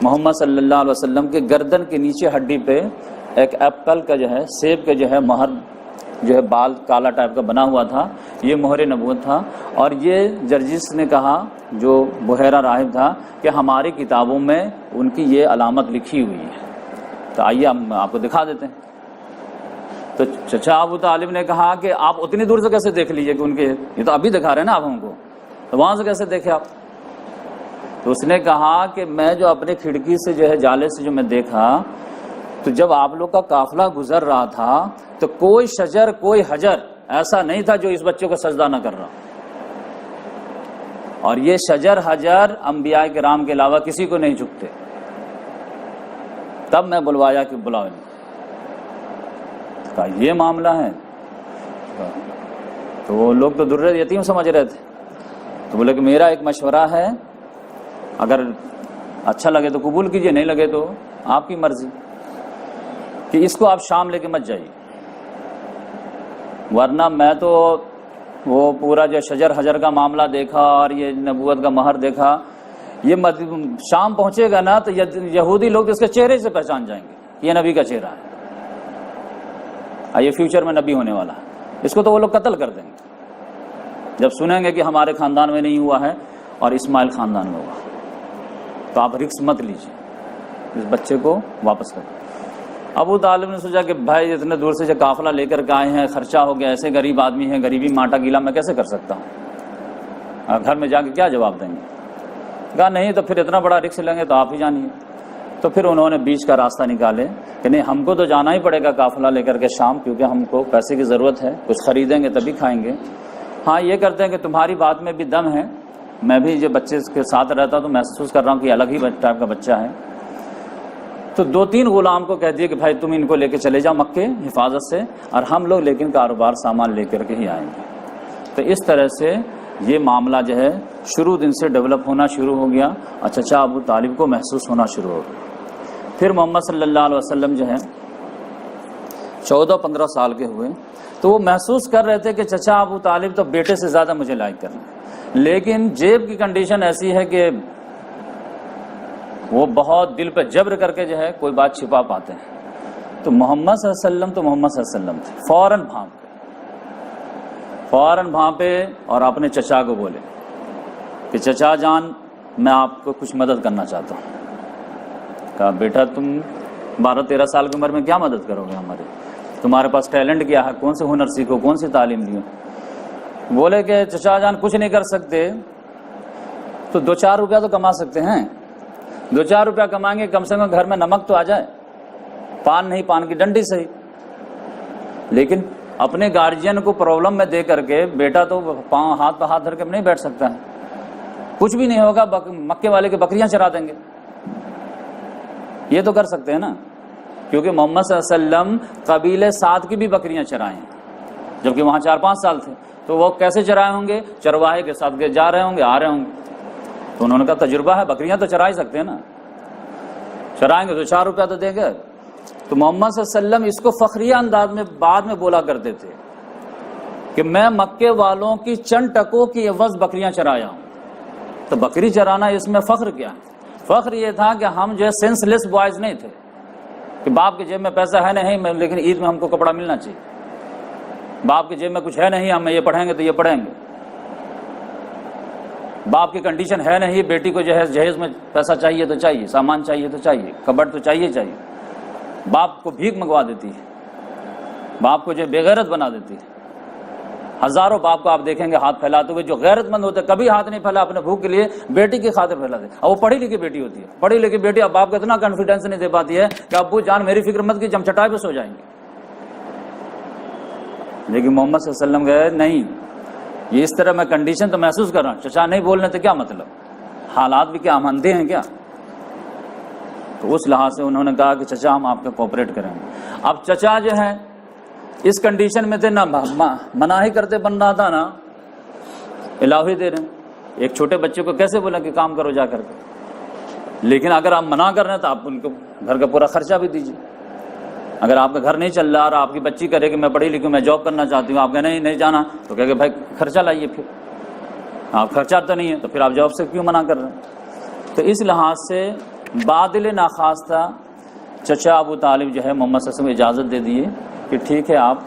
Speaker 2: محمد صلی اللہ علیہ وسلم کے گردن کے نیچے ہڈی پہ ایک ایپل کا جو ہے, سیب کا جو ہے مہر جو ہے بال کالا ٹائپ کا بنا ہوا تھا, یہ مہر نبوت تھا. اور یہ جرجس نے کہا جو بحیرہ راہب تھا کہ ہماری کتابوں میں ان کی یہ علامت لکھی ہوئی ہے, تو آئیے ہم آپ کو دکھا دیتے ہیں. تو چچا ابو طالب نے کہا کہ آپ اتنی دور سے کیسے دیکھ لیجئے کہ ان کے, یہ تو ابھی دکھا رہے ہیں نا آپ ہم کو, تو وہاں سے کیسے دیکھے آپ. تو اس نے کہا کہ میں جو اپنے کھڑکی سے جو ہے جالے سے جو میں دیکھا, تو جب آپ لوگ کا قافلہ گزر رہا تھا تو کوئی شجر کوئی حجر ایسا نہیں تھا جو اس بچے کو سجدہ نہ کر رہا. اور یہ شجر حجر انبیاء کرام کے علاوہ کسی کو نہیں جھکتے. تب میں بلوایا کہ بلاؤ. کہا یہ معاملہ ہے. تو وہ لوگ تو در یتیم سمجھ رہے تھے. تو بولے کہ میرا ایک مشورہ ہے, اگر اچھا لگے تو قبول کیجئے, نہیں لگے تو آپ کی مرضی, کہ اس کو آپ شام لے کے مت جائیے, ورنہ میں تو وہ پورا جو شجر حجر کا معاملہ دیکھا اور یہ نبوت کا مہر دیکھا, یہ شام پہنچے گا نا تو یہودی لوگ اس کے چہرے سے پہچان جائیں گے یہ نبی کا چہرہ ہے, یہ فیوچر میں نبی ہونے والا ہے. اس کو تو وہ لوگ قتل کر دیں گے جب سنیں گے کہ ہمارے خاندان میں نہیں ہوا ہے اور اسماعیل خاندان میں ہوا. تو آپ رسک مت لیجیے, اس بچے کو واپس کریں. ابو طالب نے سوچا کہ بھائی اتنے دور سے جو قافلہ لے کر کے آئے ہیں, خرچہ ہو گیا, ایسے غریب آدمی ہیں, غریبی ماٹا گیلا میں کیسے کر سکتا ہوں, گھر میں جا کے کیا جواب دیں گے. کہا نہیں تو پھر اتنا بڑا رسک لیں گے تو آپ ہی جانیے. تو پھر انہوں نے بیچ کا راستہ نکالے کہ نہیں ہم کو تو جانا ہی پڑے گا قافلہ لے کر کے شام, کیونکہ ہم کو پیسے کی ضرورت ہے, کچھ خریدیں گے تبھی کھائیں گے. ہاں یہ کرتے ہیں کہ تمہاری بات میں بھی دم ہے, میں بھی جب بچے کے ساتھ رہتا تو محسوس کر رہا ہوں کہ الگ ہی ٹائپ کا بچہ ہے. تو 2-3 غلام کو کہہ دیا کہ بھائی تم ان کو لے کے چلے جاؤ مکے حفاظت سے, اور ہم لوگ لیکن کاروبار سامان لے کر کے ہی آئیں گے. تو اس طرح سے یہ معاملہ جو ہے شروع دن سے ڈیولپ ہونا شروع ہو گیا, اور چچا ابو طالب کو محسوس ہونا شروع ہو گیا. پھر محمد صلی اللہ علیہ وسلم جو ہے 14-15 سال کے ہوئے تو وہ محسوس کر رہے تھے کہ چچا ابو طالب تو بیٹے سے زیادہ مجھے لائک کر رہے ہیں, لیکن جیب کی کنڈیشن ایسی ہے کہ وہ بہت دل پہ جبر کر کے جو ہے کوئی بات چھپا پاتے ہیں. تو محمد صلی اللہ علیہ وسلم تو محمد صلی اللہ علیہ وسلم تھے, فوراً بھانپے اور اپنے چچا کو بولے کہ چچا جان میں آپ کو کچھ مدد کرنا چاہتا ہوں. کہا بیٹا تم 12-13 سال کی عمر میں کیا مدد کرو گے ہماری, تمہارے پاس ٹیلنٹ کیا ہے, کون سے ہنر سیکھو, کون سی تعلیم لیو. بولے کہ چچا جان کچھ نہیں کر سکتے تو 2-4 روپیہ تو کما سکتے ہیں, 2-4 روپیہ کمائیں گے, کم سے کم گھر میں نمک تو آ جائے, پان نہیں پان کی ڈنڈی صحیح. لیکن اپنے گارجین کو پرابلم میں دے کر کے بیٹا تو پاؤں ہاتھ پہ ہاتھ دھر کے نہیں بیٹھ سکتا ہے, کچھ بھی نہیں ہوگا, مکے والے کے بکریاں چرا دیں گے. یہ تو کر سکتے ہیں نا, کیونکہ محمد صلی اللہ علیہ وسلم قبیلے سعد کی بھی بکریاں چرائیں جبکہ وہاں 4-5 سال تھے. تو وہ کیسے چرائے ہوں گے, چرواہے کے ساتھ جا رہے ہوں گے, آ رہے ہوں گے. تو انہوں نے کہا تجربہ ہے, بکریاں تو چرا ہی سکتے ہیں نا, چرائیں گے تو 4 روپیہ تو دیں گے. تو محمد صلی اللہ علیہ وسلم اس کو فخریہ انداز میں بعد میں بولا کرتے تھے کہ میں مکے والوں کی چند ٹکوں کی عوض بکریاں چرایا ہوں. تو بکری چرانا اس میں فخر کیا ہے؟ فخر یہ تھا کہ ہم جو ہے سینس لیس بوائز نہیں تھے کہ باپ کے جیب میں پیسہ ہے نہیں لیکن عید میں ہم کو کپڑا ملنا چاہیے, باپ کے جیب میں کچھ ہے نہیں, ہم یہ پڑھیں گے تو یہ پڑھیں گے, باپ کی کنڈیشن ہے نہیں, بیٹی کو جو ہے جہیز میں پیسہ چاہیے تو چاہیے, سامان چاہیے تو چاہیے, کبڑ تو چاہیے, باپ کو بھیک منگوا دیتی ہے, باپ کو جو بے غیرت بنا دیتی ہے. ہزاروں باپ کو آپ دیکھیں گے ہاتھ پھیلاتے ہوئے, جو غیرت مند ہوتے کبھی ہاتھ نہیں پھیلا اپنے بھوک کے لیے, بیٹی کی خاطر پھیلا دے. اور وہ پڑھی لکھی بیٹی ہوتی ہے, پڑھی لکھی بیٹی اب باپ کو اتنا کانفیڈینس نہیں دے پاتی ہے کہ ابو جان میری فکر مت کی, ہم چٹائی پہ سو جائیں گے. لیکن محمد صلی اللہ علیہ وسلم گئے نہیں, یہ اس طرح میں کنڈیشن تو محسوس کر رہا ہوں, چچا نہیں بولنے تو کیا مطلب, حالات بھی کیا ہم اندھے ہیں کیا. تو اس لحاظ سے انہوں نے کہا کہ چچا ہم آپ کو کوپریٹ کریں گے. اب چچا جو ہے اس کنڈیشن میں تھے, نہ مناہی کرتے بن رہا تھا, نہ الہی دے رہے ہیں. ایک چھوٹے بچے کو کیسے بولا کہ کام کرو جا کر کے, لیکن اگر آپ منع کر رہے ہیں تو آپ ان کو گھر کا پورا خرچہ بھی دیجیے. اگر آپ کا گھر نہیں چل رہا اور آپ کی بچی کرے کہ میں پڑھی لکھی میں جاب کرنا چاہتی ہوں, آپ کہیں نہیں جانا, تو کہہ کہ بھائی خرچہ لائیے, پھر آپ خرچہ تو نہیں ہے تو پھر آپ جاب سے کیوں منع کر رہے ہیں. تو اس لحاظ سے بادل ناخواستہ چچا ابو طالب جو ہے محمد صلی اللہ علیہ وسلم اجازت دے دیے کہ ٹھیک ہے آپ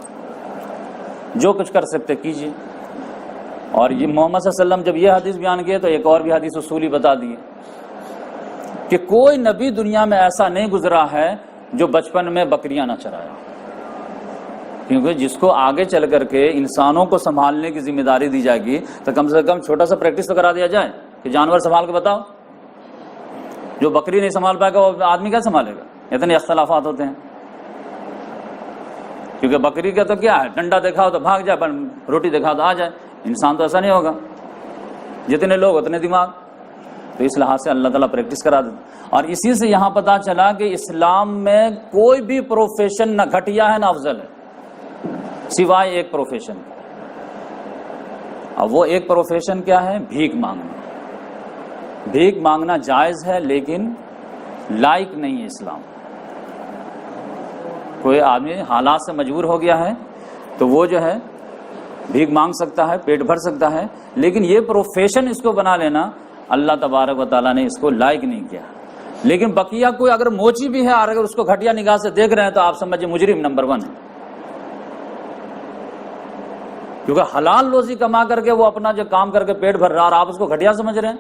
Speaker 2: جو کچھ کر سکتے کیجیے. اور یہ محمد صلی اللہ علیہ وسلم جب یہ حدیث بیان کیے تو ایک اور بھی حدیث اصولی بتا دیے کہ کوئی نبی دنیا میں ایسا نہیں گزرا ہے جو بچپن میں بکریاں نہ چرایا, کیونکہ جس کو آگے چل کر کے انسانوں کو سنبھالنے کی ذمہ داری دی جائے گی تو کم سے کم چھوٹا سا پریکٹس تو کرا دیا جائے کہ جانور سنبھال کے بتاؤ. جو بکری نہیں سنبھال پائے گا وہ آدمی کیا سنبھالے گا, اتنے اختلافات ہوتے ہیں. کیونکہ بکری کا تو کیا ہے, ڈنڈا دیکھا تو بھاگ جائے, روٹی دیکھا تو آ جائے. انسان تو ایسا نہیں ہوگا, جتنے لوگ اتنے دماغ. تو اس لحاظ سے اللہ تعالیٰ پریکٹس کرا دیتے. اور اسی سے یہاں پتہ چلا کہ اسلام میں کوئی بھی پروفیشن نہ گھٹیا ہے نہ افضل ہے سوائے ایک پروفیشن. اب وہ ایک پروفیشن کیا ہے؟ بھیک مانگنا. بھیک مانگنا جائز ہے لیکن لائق نہیں ہے اسلام. کوئی آدمی حالات سے مجبور ہو گیا ہے تو وہ جو ہے بھیک مانگ سکتا ہے, پیٹ بھر سکتا ہے, لیکن یہ پروفیشن اس کو بنا لینا اللہ تبارک و تعالیٰ نے اس کو لائق نہیں کیا. لیکن بقیہ کوئی اگر موچی بھی ہے اور اگر اس کو گھٹیا نگاہ سے دیکھ رہے ہیں تو آپ سمجھیں مجرم نمبر 1 ہے, کیونکہ حلال روزی کما کر کے وہ اپنا جو کام کر کے پیٹ بھر رہا اور آپ اس کو گھٹیا سمجھ رہے ہیں.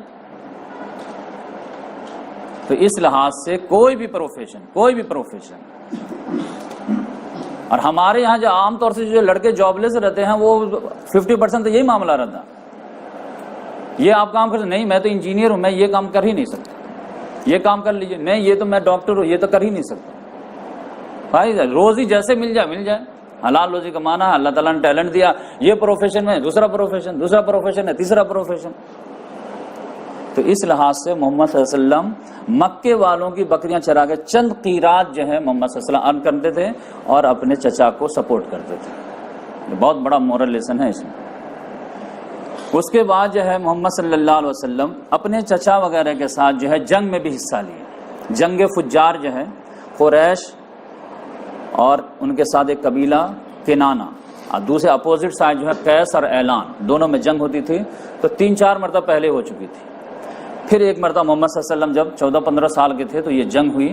Speaker 2: تو اس لحاظ سے کوئی بھی پروفیشن اور ہمارے یہاں جو عام طور سے جو لڑکے جاب لیس رہتے ہیں وہ 50% تو یہی معاملہ رہتا. یہ آپ کام کرتے نہیں, میں تو انجینئر ہوں, میں یہ کام کر ہی نہیں سکتا, یہ کام کر لیجئے, نہیں یہ تو میں ڈاکٹر ہوں, یہ تو کر ہی نہیں سکتا. بھائی روزی جیسے مل جائے, حلال روزی کمانا ہے, اللہ تعالیٰ نے ٹیلنٹ دیا. یہ پروفیشن میں دوسرا پروفیشن ہے, تیسرا پروفیشن. تو اس لحاظ سے محمد صلی اللہ علیہ وسلم مکے والوں کی بکریاں چرا کے چند قیرات جو ہے محمد صلی اللہ علیہ وسلم ارن کرتے تھے اور اپنے چچا کو سپورٹ کرتے تھے. یہ بہت بڑا مورل لیسن ہے اس میں. اس کے بعد جو ہے محمد صلی اللہ علیہ وسلم اپنے چچا وغیرہ کے ساتھ جو ہے جنگ میں بھی حصہ لیے. جنگ فجار جو ہے قریش اور ان کے ساتھ ایک قبیلہ کنانہ اور دوسرے اپوزٹ سائڈ جو ہے قیس اور اعلان، دونوں میں جنگ ہوتی تھی. تو 3-4 مرتبہ پہلے ہو چکی تھی. پھر ایک مرتبہ محمد صلی اللہ علیہ وسلم جب 14-15 سال کے تھے تو یہ جنگ ہوئی.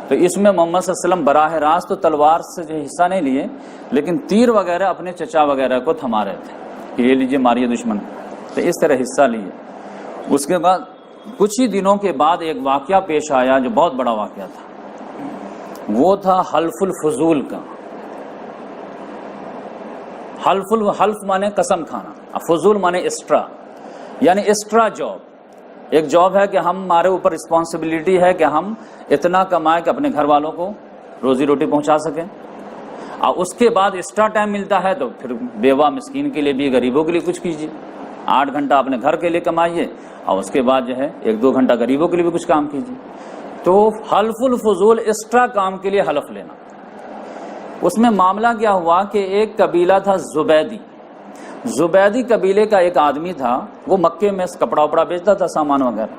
Speaker 2: تو اس میں محمد صلی اللہ علیہ وسلم براہ راست تو تلوار سے جو حصہ نہیں لیے لیکن تیر وغیرہ اپنے چچا وغیرہ کو تھما رہے تھے کہ یہ لیجیے ماریے دشمن. تو اس طرح حصہ لیے. اس کے بعد کچھ ہی دنوں کے بعد ایک واقعہ پیش آیا جو بہت بڑا واقعہ تھا. وہ تھا حلف الفضول کا. حلف مانے قسم کھانا، فضول مانے ایکسٹرا، یعنی ایکسٹرا جاب. ایک جاب ہے کہ ہمارے اوپر رسپانسبلٹی ہے کہ ہم اتنا کمائیں کہ اپنے گھر والوں کو روزی روٹی پہنچا سکیں، اور اس کے بعد ایکسٹرا ٹائم ملتا ہے تو پھر بیوہ مسکین کے لیے بھی غریبوں کے لیے کچھ کیجیے. 8 گھنٹہ اپنے گھر کے لیے کمائیے اور اس کے بعد جو ہے 1-2 گھنٹہ غریبوں کے لیے بھی کچھ کام کیجیے. تو حلف الفضول ایکسٹرا کام کے لیے حلف لینا. اس میں معاملہ کیا ہوا کہ ایک قبیلہ تھا زبیدی قبیلے کا ایک آدمی تھا. وہ مکے میں کپڑا وپڑا بیچتا تھا، سامان وغیرہ.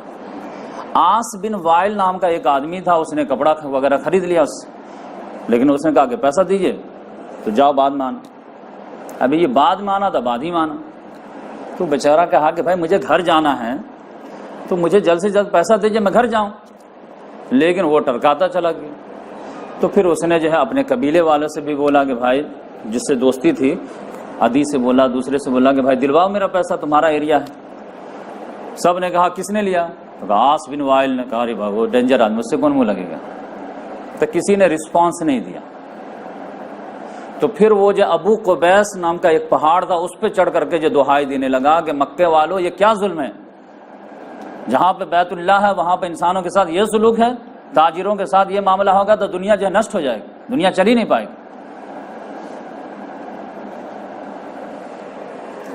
Speaker 2: آس بن وائل نام کا ایک آدمی تھا، اس نے کپڑا وغیرہ خرید لیا اس سے، لیکن اس نے کہا کہ پیسہ دیجئے تو جاؤ بعد مانا. ابھی یہ بعد مانا تھا، بعد ہی مانا. تو بیچارہ کہا کہ بھائی مجھے گھر جانا ہے تو مجھے جلد سے جلد پیسہ دیجئے میں گھر جاؤں. لیکن وہ ٹرکاتا چلا گیا. تو پھر اس نے جو ہے اپنے قبیلے والوں سے بھی بولا کہ بھائی، جس سے دوستی تھی، عدی سے بولا، دوسرے سے بولا کہ بھائی دلواؤ میرا پیسہ، تمہارا ایریا ہے. سب نے کہا کس نے لیا؟ تو کہا آس بن وائل نے. کہا ارے بھائی وہ ڈینجر آدمی، اس سے کون منہ لگے گا. تو کسی نے رسپانس نہیں دیا. تو پھر وہ جو ابو قبیس نام کا ایک پہاڑ تھا اس پہ چڑھ کر کے جو دہائی دینے لگا کہ مکے والوں یہ کیا ظلم ہے، جہاں پہ بیت اللہ ہے وہاں پہ انسانوں کے ساتھ یہ سلوک ہے، تاجروں کے ساتھ یہ معاملہ ہوگا تو دنیا جو ہے نشٹ ہو جائے گی، دنیا چل ہی نہیں پائے گی.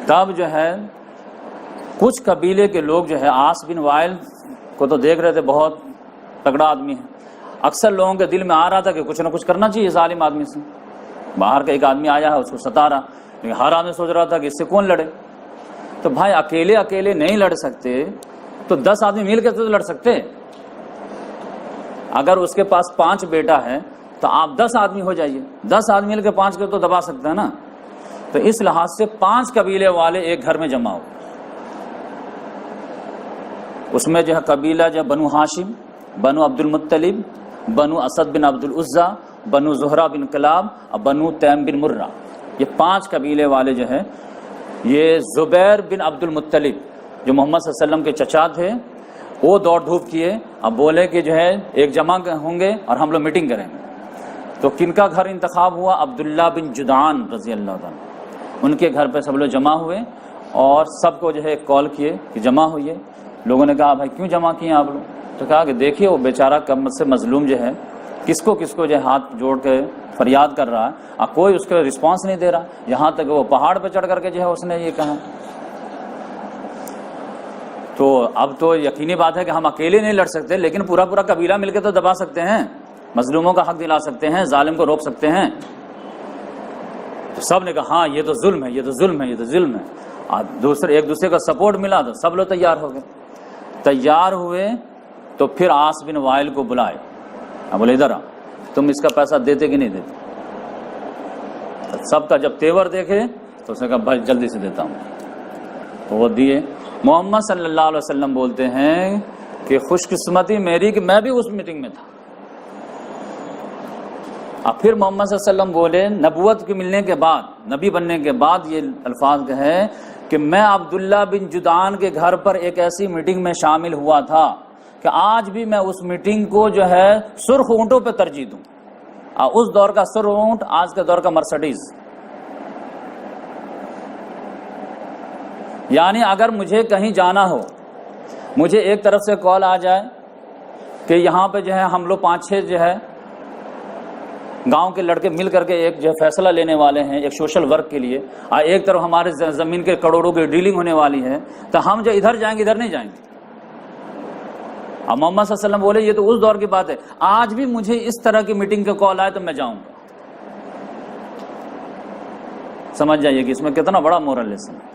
Speaker 2: تب جو ہے کچھ قبیلے کے لوگ جو ہے آس بن وائل کو تو دیکھ رہے تھے بہت تگڑا آدمی ہے. اکثر لوگوں کے دل میں آ رہا تھا کہ کچھ نہ کچھ کرنا چاہیے ظالم آدمی سے. باہر کا ایک آدمی آیا ہے اس کو ستا رہا، لیکن ہر آدمی سوچ رہا تھا کہ اس سے کون لڑے. تو بھائی اکیلے نہیں لڑ سکتے تو 10 آدمی مل کے تو لڑ سکتے. اگر اس کے پاس 5 بیٹا ہے تو آپ 10 آدمی ہو جائیے، 10 آدمی مل کے 5 کے تو دبا سکتے ہیں نا. تو اس لحاظ سے 5 قبیلے والے ایک گھر میں جمع ہو. اس میں جو ہے قبیلہ جو بنو ہاشم، بنو عبد المطلب، بنو اسد بن عبد العزا، بنو زہرہ بن کلاب اور بنو تیم بن مرہ، یہ 5 قبیلے والے جو ہے یہ زبیر بن عبد المطلب جو محمد صلی اللہ علیہ وسلم کے چچا تھے وہ دوڑ دھوپ کیے. اب بولے کہ جو ہے ایک جمع ہوں گے اور ہم لوگ میٹنگ کریں گے. تو کن کا گھر انتخاب ہوا؟ عبداللہ بن جدعان رضی اللہ تعالیٰ. ان کے گھر پہ سب لوگ جمع ہوئے اور سب کو جو ہے کال کیے کہ جمع ہوئیے. لوگوں نے کہا بھائی کیوں جمع کیے آپ لوگ؟ تو کہا کہ دیکھیے وہ بیچارہ کم سے مظلوم جو ہے کس کو جو ہے ہاتھ جوڑ کے فریاد کر رہا ہے اور کوئی اس کا رسپانس نہیں دے رہا. یہاں تک وہ پہاڑ پہ چڑھ کر کے جو ہے اس نے یہ کہا. تو اب تو یقینی بات ہے کہ ہم اکیلے نہیں لڑ سکتے لیکن پورا قبیلہ مل کے تو دبا سکتے ہیں، مظلوموں کا حق دلا سکتے ہیں، ظالم کو روک سکتے ہیں. تو سب نے کہا ہاں یہ تو ظلم ہے، یہ تو ظلم ہے، یہ تو ظلم ہے. اور ایک دوسرے کا سپورٹ ملا تو سب لوگ تیار ہو گئے. تیار ہوئے تو پھر آس بن وائل کو بلائے. اب بولے ادھر آ، تم اس کا پیسہ دیتے کہ نہیں دیتے؟ سب کا جب تیور دیکھے تو اس نے کہا بھائی جلدی سے دیتا ہوں. تو وہ دیے. محمد صلی اللہ علیہ وسلم بولتے ہیں کہ خوش قسمتی میری کہ میں بھی اس میٹنگ میں تھا. اور پھر محمد صلی اللہ علیہ وسلم بولے نبوت کے ملنے کے بعد، نبی بننے کے بعد یہ الفاظ کہے کہ میں عبداللہ بن جدعان کے گھر پر ایک ایسی میٹنگ میں شامل ہوا تھا کہ آج بھی میں اس میٹنگ کو جو ہے سرخ اونٹوں پہ ترجیح دوں. اور اس دور کا سرخ اونٹ آج کے دور کا مرسڈیز. یعنی اگر مجھے کہیں جانا ہو، مجھے ایک طرف سے کال آ جائے کہ یہاں پہ جو ہے ہم لوگ 5-6 جو ہے گاؤں کے لڑکے مل کر کے ایک جو فیصلہ لینے والے ہیں ایک سوشل ورک کے لیے، اور ایک طرف ہمارے زمین کے کروڑوں کی ڈیلنگ ہونے والی ہے، تو ہم جو ادھر جائیں گے ادھر نہیں جائیں گے. اب محمد صلی اللہ علیہ وسلم بولے یہ تو اس دور کی بات ہے، آج بھی مجھے اس طرح کی میٹنگ کا کال آئے تو میں جاؤں گا. سمجھ جائیے کہ اس میں کتنا بڑا مورل لیسن ہے.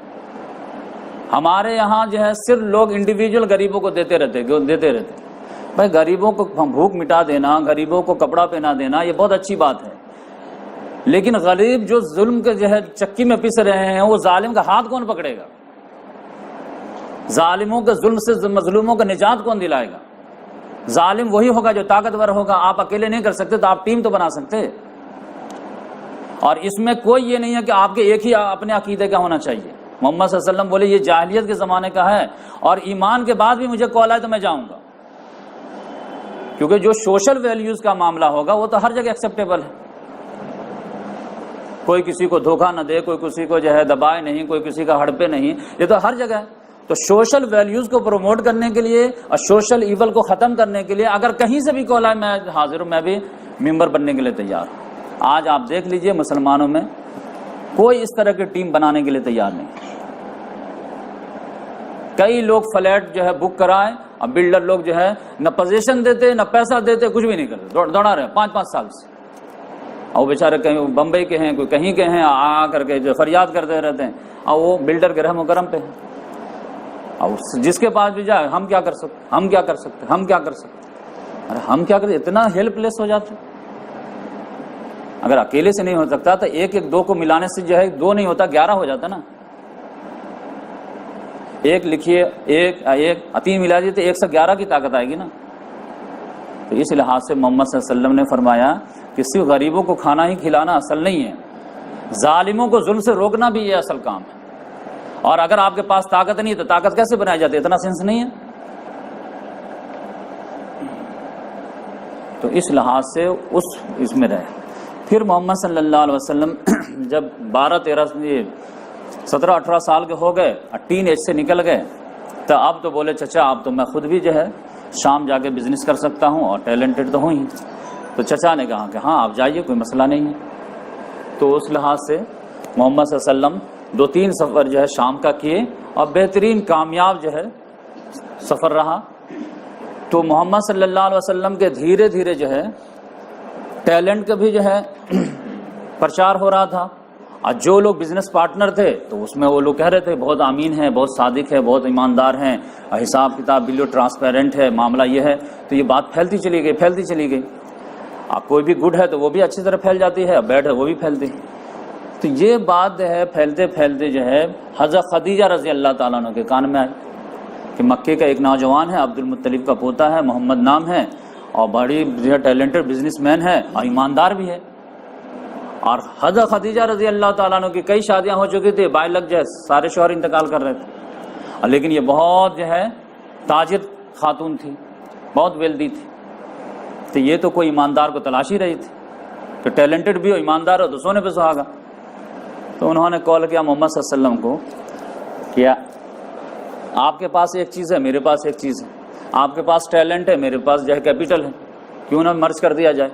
Speaker 2: ہمارے یہاں جو ہے صرف لوگ انڈیویجول غریبوں کو دیتے رہتے. بھائی غریبوں کو بھوک مٹا دینا، غریبوں کو کپڑا پہنا دینا یہ بہت اچھی بات ہے، لیکن غریب جو ظلم کے جو ہے چکی میں پس رہے ہیں وہ ظالم کا ہاتھ کون پکڑے گا؟ ظالموں کے ظلم سے مظلوموں کا نجات کون دلائے گا؟ ظالم وہی ہوگا جو طاقتور ہوگا. آپ اکیلے نہیں کر سکتے تو آپ ٹیم تو بنا سکتے. اور اس میں کوئی یہ نہیں ہے کہ آپ کے ایک ہی اپنے عقیدے کا ہونا چاہیے. محمد صلی اللہ علیہ وسلم بولے یہ جاہلیت کے زمانے کا ہے اور ایمان کے بعد بھی مجھے کال آئے تو میں جاؤں گا، کیونکہ جو سوشل ویلیوز کا معاملہ ہوگا وہ تو ہر جگہ ایکسیپٹیبل ہے. کوئی کسی کو دھوکہ نہ دے، کوئی کسی کو جو ہے دبائے نہیں، کوئی کسی کا ہڑپے نہیں، یہ تو ہر جگہ ہے. تو سوشل ویلیوز کو پروموٹ کرنے کے لیے اور سوشل ایول کو ختم کرنے کے لیے اگر کہیں سے بھی کال آئے میں حاضر ہوں، میں بھی ممبر بننے کے لیے تیار ہوں. آج آپ دیکھ لیجئے مسلمانوں میں کوئی اس طرح کی ٹیم بنانے کے لیے تیار نہیں. کئی لوگ فلیٹ جو ہے بک کرائے، اب بلڈر لوگ جو ہے نہ پوزیشن دیتے نہ پیسہ دیتے، کچھ بھی نہیں کرتے، دوڑا رہے 5-5 سال سے. اور وہ بیچارے کہیں بمبئی کے ہیں، کوئی کہیں کے ہیں، آ کر کے جو فریاد کرتے رہتے ہیں، اور وہ بلڈر کے رحم و کرم پہ ہیں. اور جس کے پاس بھی جائے ہم کیا کر سکتے، ہم کیا کر سکتے، ہم کیا کر سکتے. ارے ہم کیا کرتے، اتنا ہیلپ لیس ہو جاتے. اگر اکیلے سے نہیں ہو سکتا تو ایک دو کو ملانے سے جو ہے 2 نہیں ہوتا 11 ہو جاتا نا. ایک لکھیے، ایک 3 ملا دیے تو 1 سے 11 کی طاقت آئے گی نا. تو اس لحاظ سے محمد صلی اللہ علیہ وسلم نے فرمایا کہ صرف غریبوں کو کھانا ہی کھلانا اصل نہیں ہے، ظالموں کو ظلم سے روکنا بھی یہ اصل کام ہے. اور اگر آپ کے پاس طاقت نہیں ہے تو طاقت کیسے بنائی جاتی ہے؟ اتنا سینس نہیں ہے. تو اس لحاظ سے اس میں رہے. پھر محمد صلی اللہ علیہ وسلم جب 17-18 سال کے ہو گئے، ٹین ایج سے نکل گئے، تو اب تو بولے چچا اب تو میں خود بھی جو ہے شام جا کے بزنس کر سکتا ہوں اور ٹیلنٹڈ تو ہوں ہی. تو چچا نے کہا کہ ہاں آپ جائیے، کوئی مسئلہ نہیں ہے. تو اس لحاظ سے محمد صلی اللہ علیہ وسلم 2-3 سفر جو ہے شام کا کیے اور بہترین کامیاب جو ہے سفر رہا. تو محمد صلی اللہ علیہ وسلم کے دھیرے دھیرے جو ہے ٹیلنٹ کا بھی جو ہے پرچار ہو رہا تھا. اور جو لوگ بزنس پارٹنر تھے تو اس میں وہ لوگ کہہ رہے تھے بہت امین ہے، بہت صادق ہے، بہت ایماندار ہیں، حساب کتاب بالکل ٹرانسپیرنٹ ہے، معاملہ یہ ہے. تو یہ بات پھیلتی چلی گئی. اب کوئی بھی گڈ ہے تو وہ بھی اچھی طرح پھیل جاتی ہے، بیڈ ہے وہ بھی پھیلتی ہے. تو یہ بات جو ہے پھیلتے پھیلتے جو ہے حضرت خدیجہ رضی اللہ تعالیٰ عنہ کے کان میں آئی کہ مکے کا ایک نوجوان ہے، عبد المطلب کا پوتا ہے، محمد نام ہے، اور بڑی جو ہے ٹیلنٹڈ بزنس مین ہے اور ایماندار بھی ہے. اور حضرت خدیجہ رضی اللہ تعالیٰ عنہ کی کئی شادیاں ہو چکی تھی، بائی لگ جو ہے سارے شوہر انتقال کر رہے تھے، لیکن یہ بہت جو ہے تاجر خاتون تھی، بہت ویلدی تھی. تو یہ تو کوئی ایماندار کو تلاش ہی رہی تھی کہ ٹیلنٹڈ بھی ہو، ایماندار ہو تو سونے پہ سہاگا. تو انہوں نے کال کیا محمد صلی اللہ علیہ وسلم کو، کیا آپ کے پاس ایک چیز ہے، میرے پاس ایک چیز ہے، آپ کے پاس ٹیلنٹ ہے، میرے پاس جو ہے کیپٹل ہے، کیوں نہ مرج کر دیا جائے،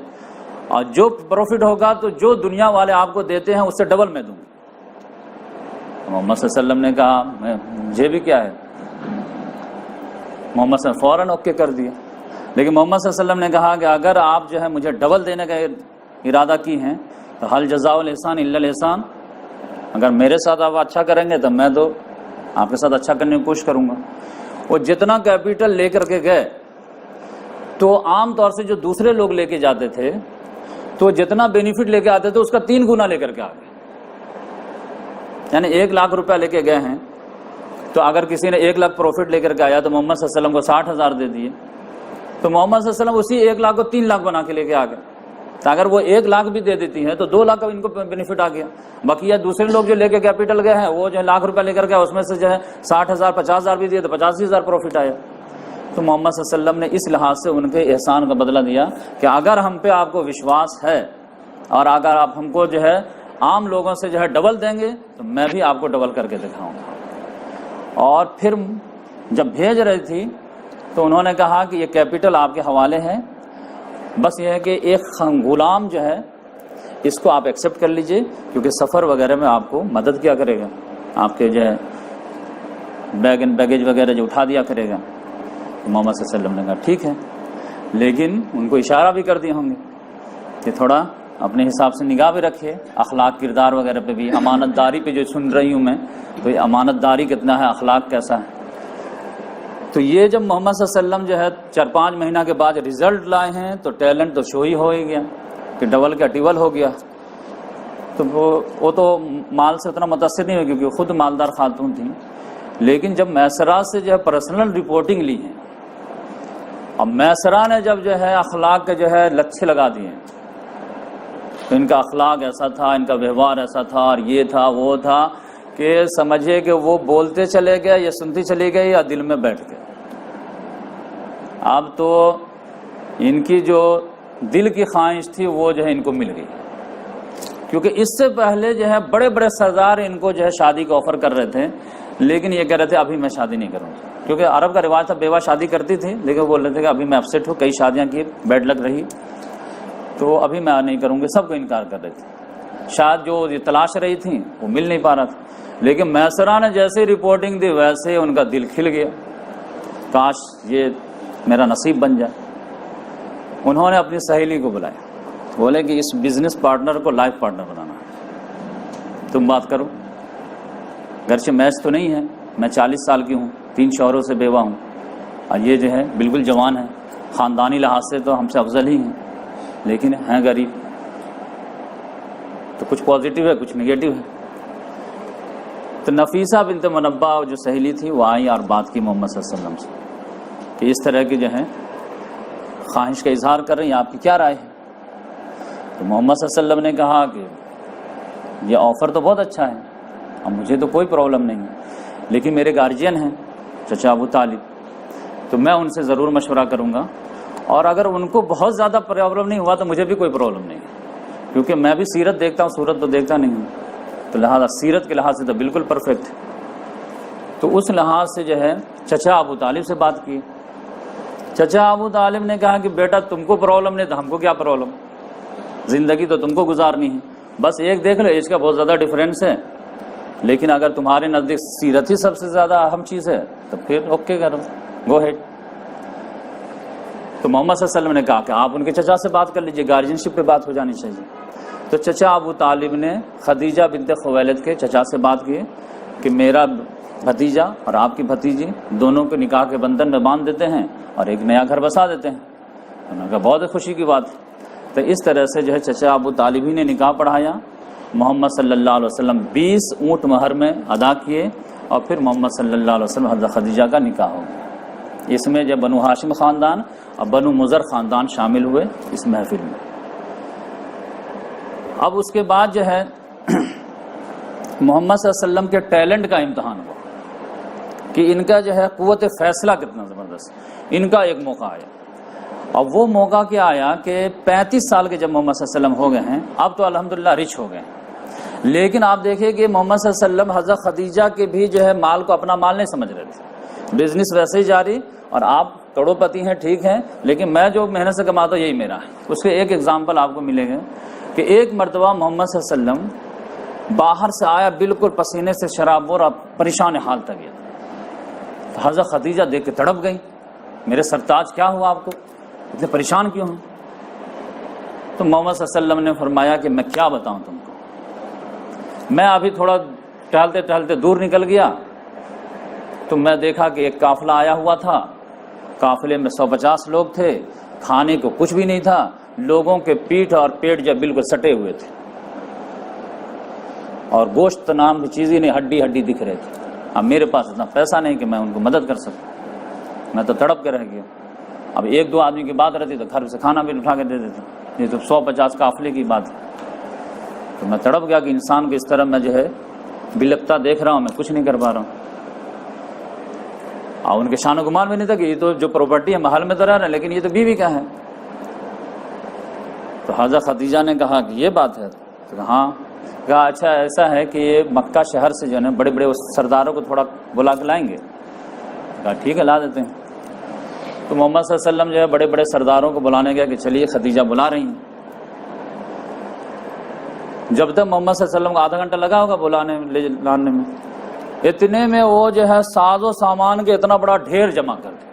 Speaker 2: اور جو پروفٹ ہوگا تو جو دنیا والے آپ کو دیتے ہیں اس سے ڈبل میں دوں. محمد صلی اللہ علیہ وسلم نے کہا مجھے بھی کیا ہے. محمد صلی اللہ علیہ وسلم فوراً اوکے کر دیا. لیکن محمد صلی اللہ علیہ وسلم نے کہا کہ اگر آپ جو ہے مجھے ڈبل دینے کا ارادہ کی ہیں تو حل جزاء الاحسان الا الاحسان، اگر میرے ساتھ آپ اچھا کریں گے تو میں تو آپ کے ساتھ اچھا کرنے کی کوشش کروں گا. وہ جتنا کیپٹل لے کر کے گئے تو عام طور سے جو دوسرے لوگ لے کے جاتے تھے تو جتنا بینیفٹ لے کے آتے تھے اس کا 3 گنا لے کر کے آ گئے. یعنی 1 لاکھ روپیہ لے کے گئے ہیں تو اگر کسی نے 1 لاکھ پروفٹ لے کر کے آیا تو محمد صلی اللہ علیہ وسلم کو 60,000 دے دیے. تو محمد صلی اللہ علیہ وسلم اسی 1 لاکھ کو 3 لاکھ بنا کے لے کے آ گئے. تو اگر وہ 1 لاکھ بھی دے دیتی ہیں تو 2 لاکھ کا ان کو بینیفٹ آ گیا. بقیہ دوسرے لوگ جو لے کے کیپٹل گئے ہیں وہ جو ہے لاکھ روپیہ لے کر گئے، اس میں سے جو ہے 60,000 50,000 بھی دیے تو 85,000 پروفٹ آیا. تو محمد صلی اللہ علیہ وسلم نے اس لحاظ سے ان کے احسان کا بدلہ دیا کہ اگر ہم پہ آپ کو وشواس ہے اور اگر آپ ہم کو جو ہے عام لوگوں سے جو ہے ڈبل دیں گے تو میں بھی آپ کو ڈبل کر کے دکھاؤں گا. اور پھر جب بھیج رہی تھی تو انہوں نے کہا کہ یہ کیپٹل آپ کے حوالے ہے، بس یہ ہے کہ ایک غلام جو ہے اس کو آپ ایکسیپٹ کر لیجئے کیونکہ سفر وغیرہ میں آپ کو مدد کیا کرے گا، آپ کے جو ہے بیگ اینڈ بیگیج وغیرہ جو اٹھا دیا کرے گا. محمد صلی اللہ علیہ وسلم نے کہا ٹھیک ہے، لیکن ان کو اشارہ بھی کر دیے ہوں گے کہ تھوڑا اپنے حساب سے نگاہ بھی رکھیے، اخلاق کردار وغیرہ پہ بھی، امانت داری پہ جو سن رہی ہوں میں، تو یہ امانت داری کتنا ہے، اخلاق کیسا ہے۔ تو یہ جب محمد صلی اللہ علیہ وسلم جو ہے 4-5 مہینہ کے بعد رزلٹ لائے ہیں تو ٹیلنٹ تو شو ہی ہو ہی گیا کہ ڈبل کا ٹیبل ہو گیا۔ تو وہ تو مال سے اتنا متاثر نہیں ہوئی کیونکہ خود مالدار خاتون تھیں، لیکن جب میسرہ سے جو ہے پرسنل رپورٹنگ لی ہے، اب میسرہ نے جب جو ہے اخلاق کے جو ہے لچھے لگا دیے، تو ان کا اخلاق ایسا تھا، ان کا ویوہار ایسا تھا، اور یہ تھا وہ تھا کہ سمجھے کہ وہ بولتے چلے گئے یا سنتی چلی گئی یا دل میں بیٹھ گئے۔ اب تو ان کی جو دل کی خواہش تھی وہ جو ہے ان کو مل گئی، کیونکہ اس سے پہلے جو ہے بڑے بڑے سردار ان کو جو ہے شادی کا آفر کر رہے تھے، لیکن یہ کہہ رہے تھے ابھی میں شادی نہیں کروں، کیونکہ عرب کا رواج تھا بیوہ شادی کرتی تھی، لیکن بول رہے تھے کہ ابھی میں اپسیٹ ہوں، کئی شادیاں کی، بیڈ لگ رہی، تو ابھی میں نہیں کروں گی، سب کو انکار کر رہے تھے۔ شاید جو یہ تلاش رہی تھیں وہ مل نہیں پا رہا تھا، لیکن میسرہ نے جیسے رپورٹنگ دی ویسے ان کا دل کھل گیا، کاش یہ میرا نصیب بن جائے۔ انہوں نے اپنی سہیلی کو بلایا، بولے کہ اس بزنس پارٹنر کو لائف پارٹنر بنانا ہے، تم بات کرو، گرچہ میچ تو نہیں ہے، میں 40 سال کی ہوں، 3 شوہروں سے بیوہ ہوں، اور یہ جو ہے بالکل جوان ہے، خاندانی لحاظ سے تو ہم سے افضل ہی ہیں، لیکن ہیں غریب، تو کچھ پازیٹیو ہے کچھ نگیٹیو ہے۔ تو نفیسہ بنت منبع جو سہیلی تھی وہ آئی اور بات کی محمد صلی اللہ علیہ وسلم سے کہ اس طرح کی جو ہے خواہش کا اظہار کر رہی ہیں، آپ کی کیا رائے ہے؟ تو محمد صلی اللہ علیہ وسلم نے کہا کہ یہ آفر تو بہت اچھا ہے، اب مجھے تو کوئی پرابلم نہیں ہے، لیکن میرے گارجین ہیں چچا ابو طالب، تو میں ان سے ضرور مشورہ کروں گا، اور اگر ان کو بہت زیادہ پرابلم نہیں ہوا تو مجھے بھی کوئی پرابلم نہیں ہے، کیونکہ میں بھی سیرت دیکھتا ہوں، صورت تو دیکھتا نہیں ہوں، تو لہٰذا سیرت کے لحاظ سے تو بالکل پرفیکٹ ہے۔ تو اس لحاظ سے جو ہے چچا ابو طالب سے بات کی۔ چچا ابو طالب نے کہا کہ بیٹا تم کو پرابلم نہیں تو ہم کو کیا پرابلم، زندگی تو تم کو گزارنی ہے، بس ایک دیکھ لو ایج کا بہت زیادہ ڈفرینس ہے، لیکن اگر تمہارے نزدیک سیرت ہی سب سے زیادہ اہم چیز ہے تو پھر اوکے کرو، گو ہیڈ۔ تو محمد صلی اللہ علیہ وسلم نے کہا کہ آپ ان کے چچا سے بات کر لیجئے، گارجین شپ پہ بات ہو جانی چاہیے۔ تو چچا ابو طالب نے خدیجہ بنت خویلد کے چچا سے بات کی کہ میرا بھتیجا اور آپ کی بھتیجی دونوں کو نکاح کے بندھن میں باندھ دیتے ہیں اور ایک نیا گھر بسا دیتے ہیں۔ انہوں نے کہا بہت خوشی کی بات ہے۔ تو اس طرح سے جو ہے چچا ابو طالب ہی نے نکاح پڑھایا، محمد صلی اللہ علیہ وسلم 20 اونٹ مہر میں ادا کیے، اور پھر محمد صلی اللہ علیہ وسلم حضرت خدیجہ کا نکاح ہو گیا۔ اس میں جب بنو ہاشم خاندان اور بنو مضر خاندان شامل ہوئے اس محفل میں۔ اب اس کے بعد جو ہے محمد صلی اللہ علیہ وسلم کے ٹیلنٹ کا امتحان ہوا کہ ان کا جو ہے قوت فیصلہ کتنا زبردست۔ ان کا ایک موقع آیا، اور وہ موقع کیا آیا کہ 35 سال کے جب محمد صلی اللہ علیہ وسلم ہو گئے ہیں، اب تو الحمدللہ رچ ہو گئے ہیں، لیکن آپ دیکھیں کہ محمد صلی اللہ علیہ وسلم حضرت خدیجہ کے بھی جو ہے مال کو اپنا مال نہیں سمجھ رہے تھے، بزنس ویسے ہی جاری، اور آپ کروڑ پتی ہیں ٹھیک ہے، لیکن میں جو محنت سے کماتا ہوں یہی میرا ہے۔ اس کے ایک ایگزامپل آپ کو ملے گا کہ ایک مرتبہ محمد صلی اللہ علیہ وسلم باہر سے آیا، بالکل پسینے سے شرابور اور پریشان حال تک گیا، تو حضرت خدیجہ دیکھ کے تڑپ گئی، میرے سرتاج کیا ہوا آپ کو، اتنے پریشان کیوں ہیں؟ تو محمد صلی اللہ علیہ وسلم نے فرمایا کہ میں کیا بتاؤں تم کو، میں ابھی تھوڑا ٹہلتے ٹہلتے دور نکل گیا تو میں دیکھا کہ ایک قافلہ آیا ہوا تھا، قافلے میں 150 لوگ تھے، کھانے کو کچھ بھی نہیں تھا، لوگوں کے پیٹھ اور پیٹ جب بالکل سٹے ہوئے تھے، اور گوشت نام کی چیز ہی نہیں، ہڈی ہڈی دکھ رہے تھے۔ اب میرے پاس اتنا پیسہ نہیں کہ میں ان کو مدد کر سکوں، میں تو تڑپ کے رہ گیا۔ اب 1-2 آدمی کی بات رہتی تو گھر سے کھانا بھی اٹھا کے دے دیتا، یہ تو 150 قافلے کی بات ہے۔ تو میں تڑپ گیا کہ انسان کو اس طرح میں جو ہے بلکتا دیکھ رہا ہوں، میں کچھ نہیں کر پا رہا ہوں۔ اور ان کے شان و گمان بھی نہیں تھا کہ یہ تو جو پراپرٹی ہے محل میں تو رہ رہا ہے، لیکن یہ تو بیوی کا ہے۔ تو حضرت خدیجہ نے کہا کہ یہ بات ہے، تو ہاں، کہا اچھا ایسا ہے کہ یہ مکہ شہر سے جو ہے نا بڑے بڑے سرداروں کو تھوڑا بلا کے لائیں گے، کہا ٹھیک ہے لا دیتے ہیں۔ تو محمد صلی اللہ علیہ وسلم جو ہے بڑے بڑے سرداروں کو بلانے گیا کہ چلیے خدیجہ بلا رہی ہیں۔ جب تک محمد صلی اللہ علیہ وسلم کو آدھا گھنٹہ لگا ہوگا بلانے میں، لانے میں، اتنے میں وہ جو ہے ساز و سامان کے اتنا بڑا ڈھیر جمع کر دیا،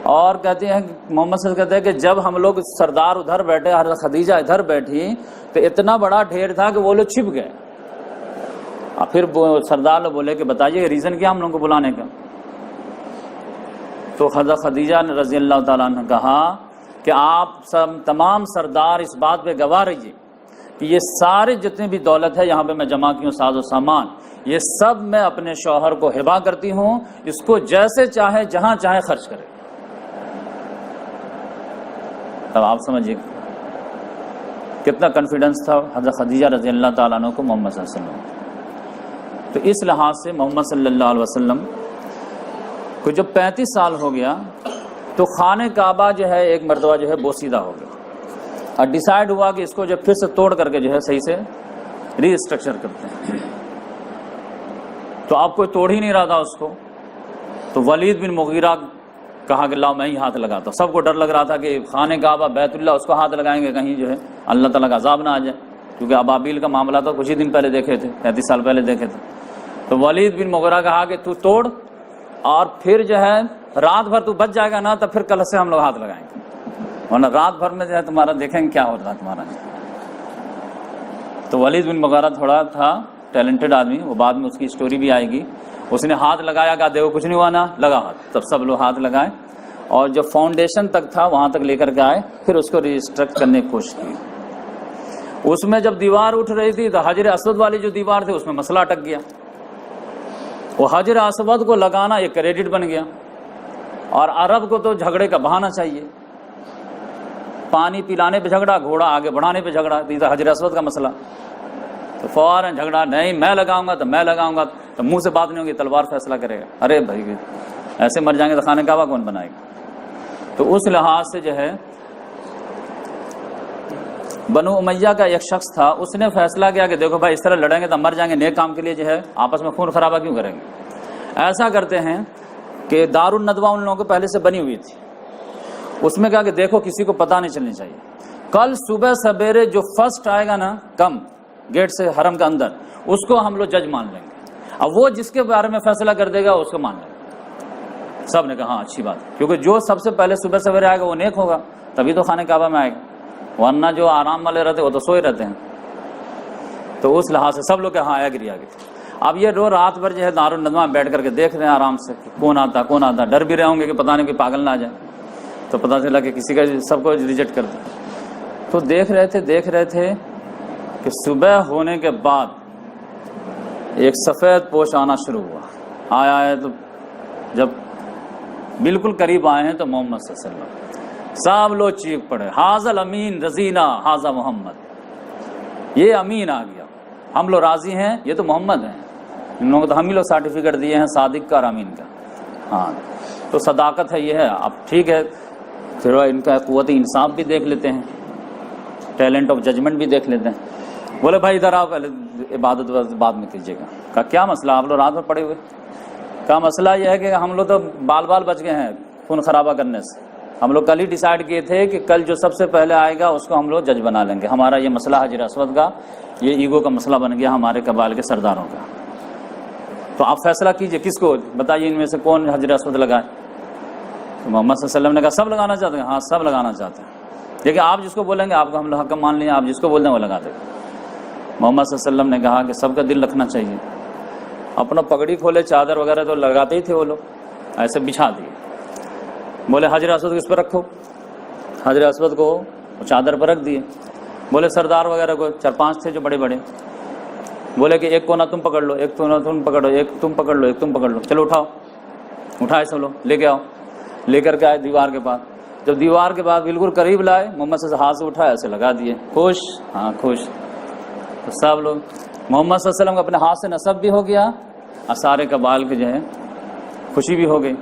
Speaker 2: اور کہتے ہیں محمد صلی اللہ علیہ وسلم کہتے ہیں کہ جب ہم لوگ سردار ادھر بیٹھے، حضرت خدیجہ ادھر بیٹھی، تو اتنا بڑا ڈھیر تھا کہ وہ لوگ چھپ گئے. اور پھر سردار لوگ بولے کہ بتائیے ریزن کیا ہم لوگوں کو بلانے کا. تو حضرت خدیجہ نے رضی اللہ تعالیٰ عنہ نے کہا کہ آپ سب تمام سردار اس بات پہ گواہ رہیے کہ یہ سارے جتنے بھی دولت ہے یہاں پہ میں جمع کی ہوں، ساز و سامان، یہ سب میں اپنے شوہر کو ہبہ کرتی ہوں، اس کو جیسے چاہے جہاں چاہے خرچ کرے. تب آپ سمجھیے کتنا کانفیڈنس تھا حضرت خدیجہ رضی اللہ تعالیٰ عنہ کو محمد صلی اللہ علیہ وسلم. تو اس لحاظ سے محمد صلی اللہ علیہ وسلم کو جب 35 سال ہو گیا تو خانہ کعبہ جو ہے ایک مرتبہ جو ہے بوسیدہ ہو گیا، اور ڈیسائیڈ ہوا کہ اس کو جب پھر سے توڑ کر کے جو ہے صحیح سے ری اسٹرکچر کرتے ہیں. تو آپ کوئی توڑ ہی نہیں رہا تھا اس کو. تو ولید بن مغیرہ کہا کہ لاؤ میں ہی ہاتھ لگاتا ہوں. سب کو ڈر لگ رہا تھا کہ خانہ کعبہ بیت اللہ اس کو ہاتھ لگائیں گے کہیں جو ہے اللہ تعالیٰ کا عذاب نہ آ جائے، کیونکہ ابابیل کا معاملہ تو کچھ ہی دن پہلے دیکھے تھے، 35 سال پہلے دیکھے تھے. تو ولید بن مغیرہ کہا کہ تو توڑ، اور پھر جو ہے رات بھر تو بچ جائے گا نا تو پھر کل سے ہم لوگ ہاتھ لگائیں گے، ورنہ رات بھر میں جو ہے تمہارا دیکھیں گے کیا ہوتا ہے تمہارا. تو ولید بن مغیرہ تھوڑا تھا ٹیلنٹڈ آدمی، وہ بعد میں اس کی اسٹوری بھی آئے گی. اس نے ہاتھ لگایا، کہا دیکھو کچھ نہیں ہوا نا، لگا ہاتھ. تب سب لوگ ہاتھ لگائے اور جو فاؤنڈیشن تک تھا وہاں تک لے کر کے آئے، پھر اس کو ریسٹرکٹ کرنے کی کوشش کی. اس میں جب دیوار اٹھ رہی تھی تو حجر اسود والی جو دیوار تھی اس میں مسئلہ اٹک گیا. وہ حجر اسود کو لگانا ایک کریڈٹ بن گیا، اور عرب کو تو جھگڑے کا بہانہ چاہیے. پانی پلانے پہ جھگڑا، گھوڑا آگے بڑھانے پہ جھگڑا، تو حجر اسود کا مسئلہ. تو فوراً جھگڑا، نہیں میں لگاؤں گا تو میں لگاؤں گا، تو منہ سے بات نہیں ہوگی، تلوار فیصلہ کرے گا. ارے بھائی ایسے مر جائیں گے تو خانہ کعبہ کون بنائے گا. تو اس لحاظ سے جو ہے بنو امیہ کا ایک شخص تھا، اس نے فیصلہ کیا کہ دیکھو بھائی اس طرح لڑیں گے تو مر جائیں گے، نیک کام کے لیے جو ہے آپس میں خون خرابہ کیوں کریں گے. ایسا کرتے ہیں کہ دار الندوہ ان لوگوں کو پہلے سے بنی ہوئی تھی. اس میں کہا کہ دیکھو کسی کو پتہ نہیں چلنی چاہیے، کل صبح سویرے جو فرسٹ آئے گا نا کم گیٹ سے حرم کا اندر، اس کو ہم لوگ جج مان لیں گے، اب وہ جس کے بارے میں فیصلہ کر دے گا اس کو مان لیں گے. سب نے کہا ہاں اچھی بات، کیونکہ جو سب سے پہلے صبح سویرے آئے گا وہ نیک ہوگا، تبھی تو خانہ کعبہ میں آئے گا، ورنہ جو آرام والے رہتے وہ تو سوئے رہتے ہیں. تو اس لحاظ سے سب لوگ ہاں ایگری آگے. اب یہ رو رات بھر جو ہے دار الندوہ میں بیٹھ کر کے دیکھ رہے ہیں آرام سے کہ کون آتا، ڈر بھی رہے ہوں گے کہ پتہ نہیں کہ پاگل نہ آ جائے. تو پتہ چلا کہ کسی کا سب کو ریجیکٹ کر دیں. تو دیکھ رہے تھے کہ صبح ہونے کے بعد ایک سفید پوش آنا شروع ہوا. آیا ہے تو جب بالکل قریب آئے ہیں تو محمد صلی اللہ علیہ وسلم، سب لوگ چیخ پڑے، حاضر الامین رضینا حاضر محمد، یہ امین آ گیا، ہم لوگ راضی ہیں، یہ تو محمد ہیں. ان لوگوں کو تو ہم ہی لوگ سرٹیفکیٹ دیے ہیں صادق کا اور امین کا. ہاں تو صداقت ہے، یہ ہے. اب ٹھیک ہے، پھر ان کا قوت انصاف بھی دیکھ لیتے ہیں، ٹیلنٹ آف ججمنٹ بھی دیکھ لیتے ہیں. بولے بھائی ادھر آؤ، پہلے عبادت بعد میں کیجیے گا. کہا کیا مسئلہ، آپ لوگ رات میں پڑے ہوئے. کا مسئلہ یہ ہے کہ ہم لوگ تو بال بچ گئے ہیں خون خرابہ کرنے سے. ہم لوگ کل ہی ڈیسائیڈ کیے تھے کہ کل جو سب سے پہلے آئے گا اس کو ہم لوگ جج بنا لیں گے. ہمارا یہ مسئلہ حجر اسود کا، یہ ایگو کا مسئلہ بن گیا ہمارے قبائل کے سرداروں کا. تو آپ فیصلہ کیجئے کس کو، بتائیے ان میں سے کون حجر اسود لگائے. تو محمد صلی اللہ علیہ وسلم نے کہا سب لگانا چاہتے ہیں. ہاں سب لگانا چاہتے ہیں. دیکھیں آپ جس کو بولیں گے آپ کو ہم لوگ حکم مان لیں، آپ جس کو بول دیں وہ لگا دیں. محمد صلی اللہ علیہ وسلم نے کہا کہ سب کا دل رکھنا چاہیے. اپنا پگڑی کھولے، چادر وغیرہ تو لگاتے ہی تھے وہ لوگ، ایسے بچھا دیے. بولے حجر اسود کس پر رکھو، حجر اسود کو چادر پر رکھ دیے. بولے سردار وغیرہ کو 4-5 تھے جو بڑے بڑے، بولے کہ ایک کونا تم پکڑ لو، ایک کونا تم پکڑو، ایک تم پکڑ لو، ایک تم پکڑ لو، چلو اٹھاؤ. اٹھائے سب لوگ، لے کے آؤ. لے کر کے آئے دیوار کے پاس. جب دیوار کے بعد بالکل قریب لائے، محمد سے ہاتھ سے اٹھایا، ایسے لگا دیے. خوش، ہاں خوش. تو سب لوگ، محمد صلی اللہ علیہ وسلم کا اپنے ہاتھ سے نصب بھی ہو گیا اور سارے قبائل کے جو ہے خوشی بھی ہو گئی.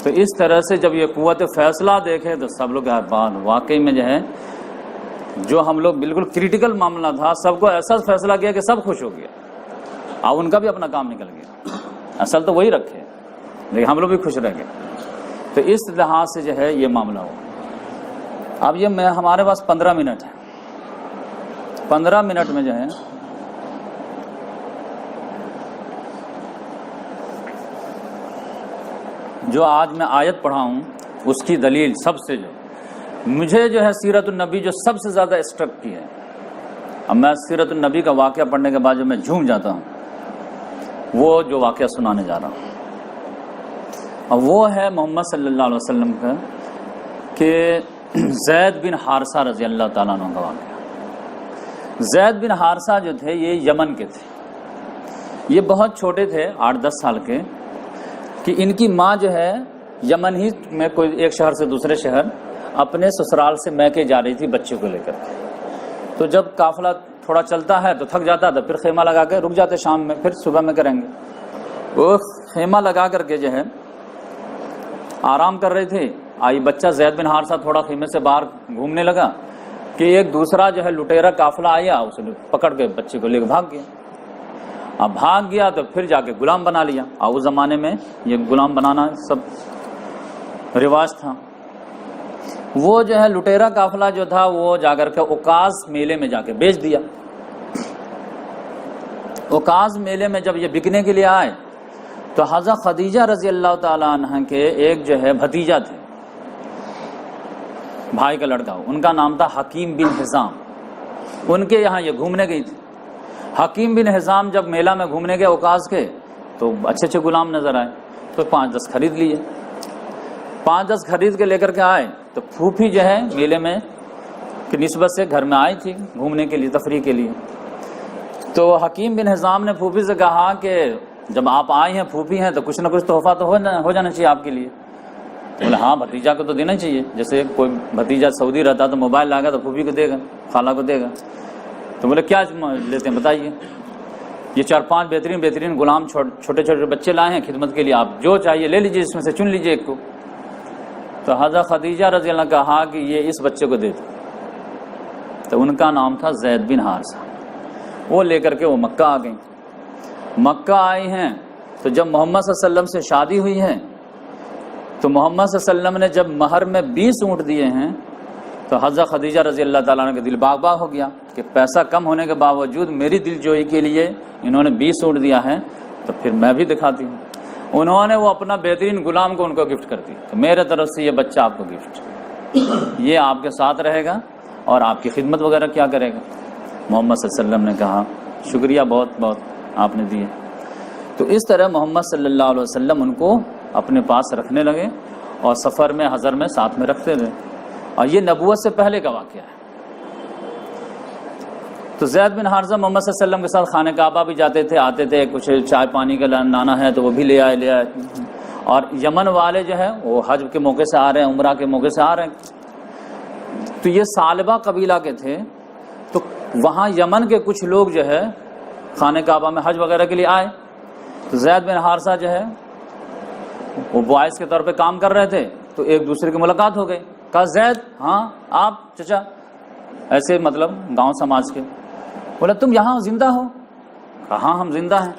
Speaker 2: تو اس طرح سے جب یہ قوت فیصلہ دیکھے تو سب لوگ بات واقعی میں جو ہے جو ہم لوگ بالکل کریٹیکل معاملہ تھا، سب کو ایسا فیصلہ کیا کہ سب خوش ہو گیا، اور ان کا بھی اپنا کام نکل گیا. اصل تو وہی رکھے لیکن ہم لوگ بھی خوش رہ گئے. تو اس لحاظ سے جو ہے یہ معاملہ ہوا. اب یہ ہمارے پاس 15 منٹ ہے. 15 منٹ میں جو ہے جو آج میں آیت پڑھا ہوں اس کی دلیل سب سے جو مجھے جو ہے سیرت النبی جو سب سے زیادہ اسٹرک کی ہے، اب میں سیرت النبی کا واقعہ پڑھنے کے بعد جو میں جھوم جاتا ہوں، وہ جو واقعہ سنانے جا رہا ہوں، اور وہ ہے محمد صلی اللہ علیہ وسلم کا کہ زید بن حارثہ رضی اللہ تعالیٰ عنہ کا واقعہ۔ زید بن حارثہ جو تھے یہ یمن کے تھے، یہ بہت چھوٹے تھے 8-10 سال کے، کہ ان کی ماں جو ہے یمن ہی میں کوئی ایک شہر سے دوسرے شہر اپنے سسرال سے میکے جا رہی تھی بچے کو لے کر کے۔ تو جب قافلہ تھوڑا چلتا ہے تو تھک جاتا ہے تو پھر خیمہ لگا کے رک جاتے، شام میں پھر صبح میں کریں گے۔ وہ خیمہ لگا کر کے جو ہے آرام کر رہے تھے، آئی بچہ زید بن حارثہ تھوڑا خیمے سے باہر گھومنے لگا کہ ایک دوسرا جو ہے لٹیرا قافلہ آیا، اس نے پکڑ کے بچے کو لے کے بھاگ گیا۔ اب بھاگ گیا تو پھر جا کے غلام بنا لیا، اور اس زمانے میں یہ غلام بنانا سب رواج تھا۔ وہ جو ہے لٹیرا قافلہ جو تھا وہ جا کر کے اوکاز میلے میں جا کے بیچ دیا۔ اوکاز میلے میں جب یہ بکنے کے لیے آئے تو حضرت خدیجہ رضی اللہ تعالی عنہ کے ایک جو ہے بھتیجا تھے، بھائی کا لڑکا، ان کا نام تھا حکیم بن حزام، ان کے یہاں یہ گھومنے گئی تھی۔ حکیم بن حزام جب میلہ میں گھومنے گئے اوکاز کے تو اچھے اچھے غلام نظر آئے، تو 5-10 خرید لیے۔ 5-10 خرید کے لے کر کے آئے تو پھوپھی جو ہے میلے میں کی نسبت سے گھر میں آئی تھی گھومنے کے لیے، تفریح کے لیے۔ تو حکیم بن حزام نے پھوپھی سے کہا کہ جب آپ آئی ہیں، پھوپھی ہیں، تو کچھ نہ کچھ تحفہ تو ہو جانا چاہیے آپ کے لیے۔ بولے ہاں بھتیجا کو تو دینا چاہیے، جیسے کوئی بھتیجا سعودی رہتا تو موبائل لا گا تو پھوپھی کو دے گا، خالہ کو دے گا۔ تو بولے کیا لیتے ہیں بتائیے۔ یہ 4-5 بہترین غلام چھوٹے چھوٹے بچے لائے ہیں خدمت کے لیے، آپ جو چاہیے لے لیجیے، اس میں سے چن لیجیے ایک کو۔ تو حضرت خدیجہ رضی اللہ کہا کہ یہ اس بچے کو دے دو۔ تو ان کا نام تھا زید بن حارثہ۔ وہ لے کر کے وہ مکہ آ گئیں۔ مکہ آئی ہیں تو جب محمد صلی اللہ علیہ وسلم سے شادی ہوئی ہے تو محمد صلی اللہ علیہ وسلم نے جب مہر میں 20 اونٹ دیے ہیں تو حضرت خدیجہ رضی اللہ تعالیٰ عنہ کا دل باغ باغ ہو گیا کہ پیسہ کم ہونے کے باوجود میری دل جوئی کے لیے انہوں نے 20 اونٹ دیا ہے، تو پھر میں بھی دکھاتی ہوں۔ انہوں نے وہ اپنا بہترین غلام کو ان کو گفٹ کر دی کہ میرے طرف سے یہ بچہ آپ کو گفٹ، یہ آپ کے ساتھ رہے گا اور آپ کی خدمت وغیرہ کیا کرے گا۔ محمد صلی اللہ علیہ وسلم نے کہا شکریہ، بہت بہت آپ نے دیے۔ تو اس طرح محمد صلی اللہ علیہ وسلم ان کو اپنے پاس رکھنے لگے اور سفر میں حضر میں ساتھ میں رکھتے رہے، اور یہ نبوت سے پہلے کا واقعہ ہے۔ تو زید بن حارثہ محمد صلی اللہ علیہ وسلم کے ساتھ خانہ کعبہ بھی جاتے تھے، آتے تھے، کچھ چائے پانی کا لانا ہے تو وہ بھی لے آئے۔ اور یمن والے جو ہے وہ حج کے موقع سے آ رہے ہیں، عمرہ کے موقع سے آ رہے ہیں۔ تو یہ سالبہ قبیلہ کے تھے، تو وہاں یمن کے کچھ لوگ جو ہے خانہ کعبہ میں حج وغیرہ کے لیے آئے۔ تو زید بن حارثہ جو ہے وہ باعث کے طور پہ کام کر رہے تھے، تو ایک دوسرے کی ملاقات ہو گئی۔ کہا زید، ہاں آپ چچا، ایسے مطلب گاؤں سماج کے۔ بولا تم یہاں زندہ ہو؟ کہا ہاں ہم زندہ ہیں۔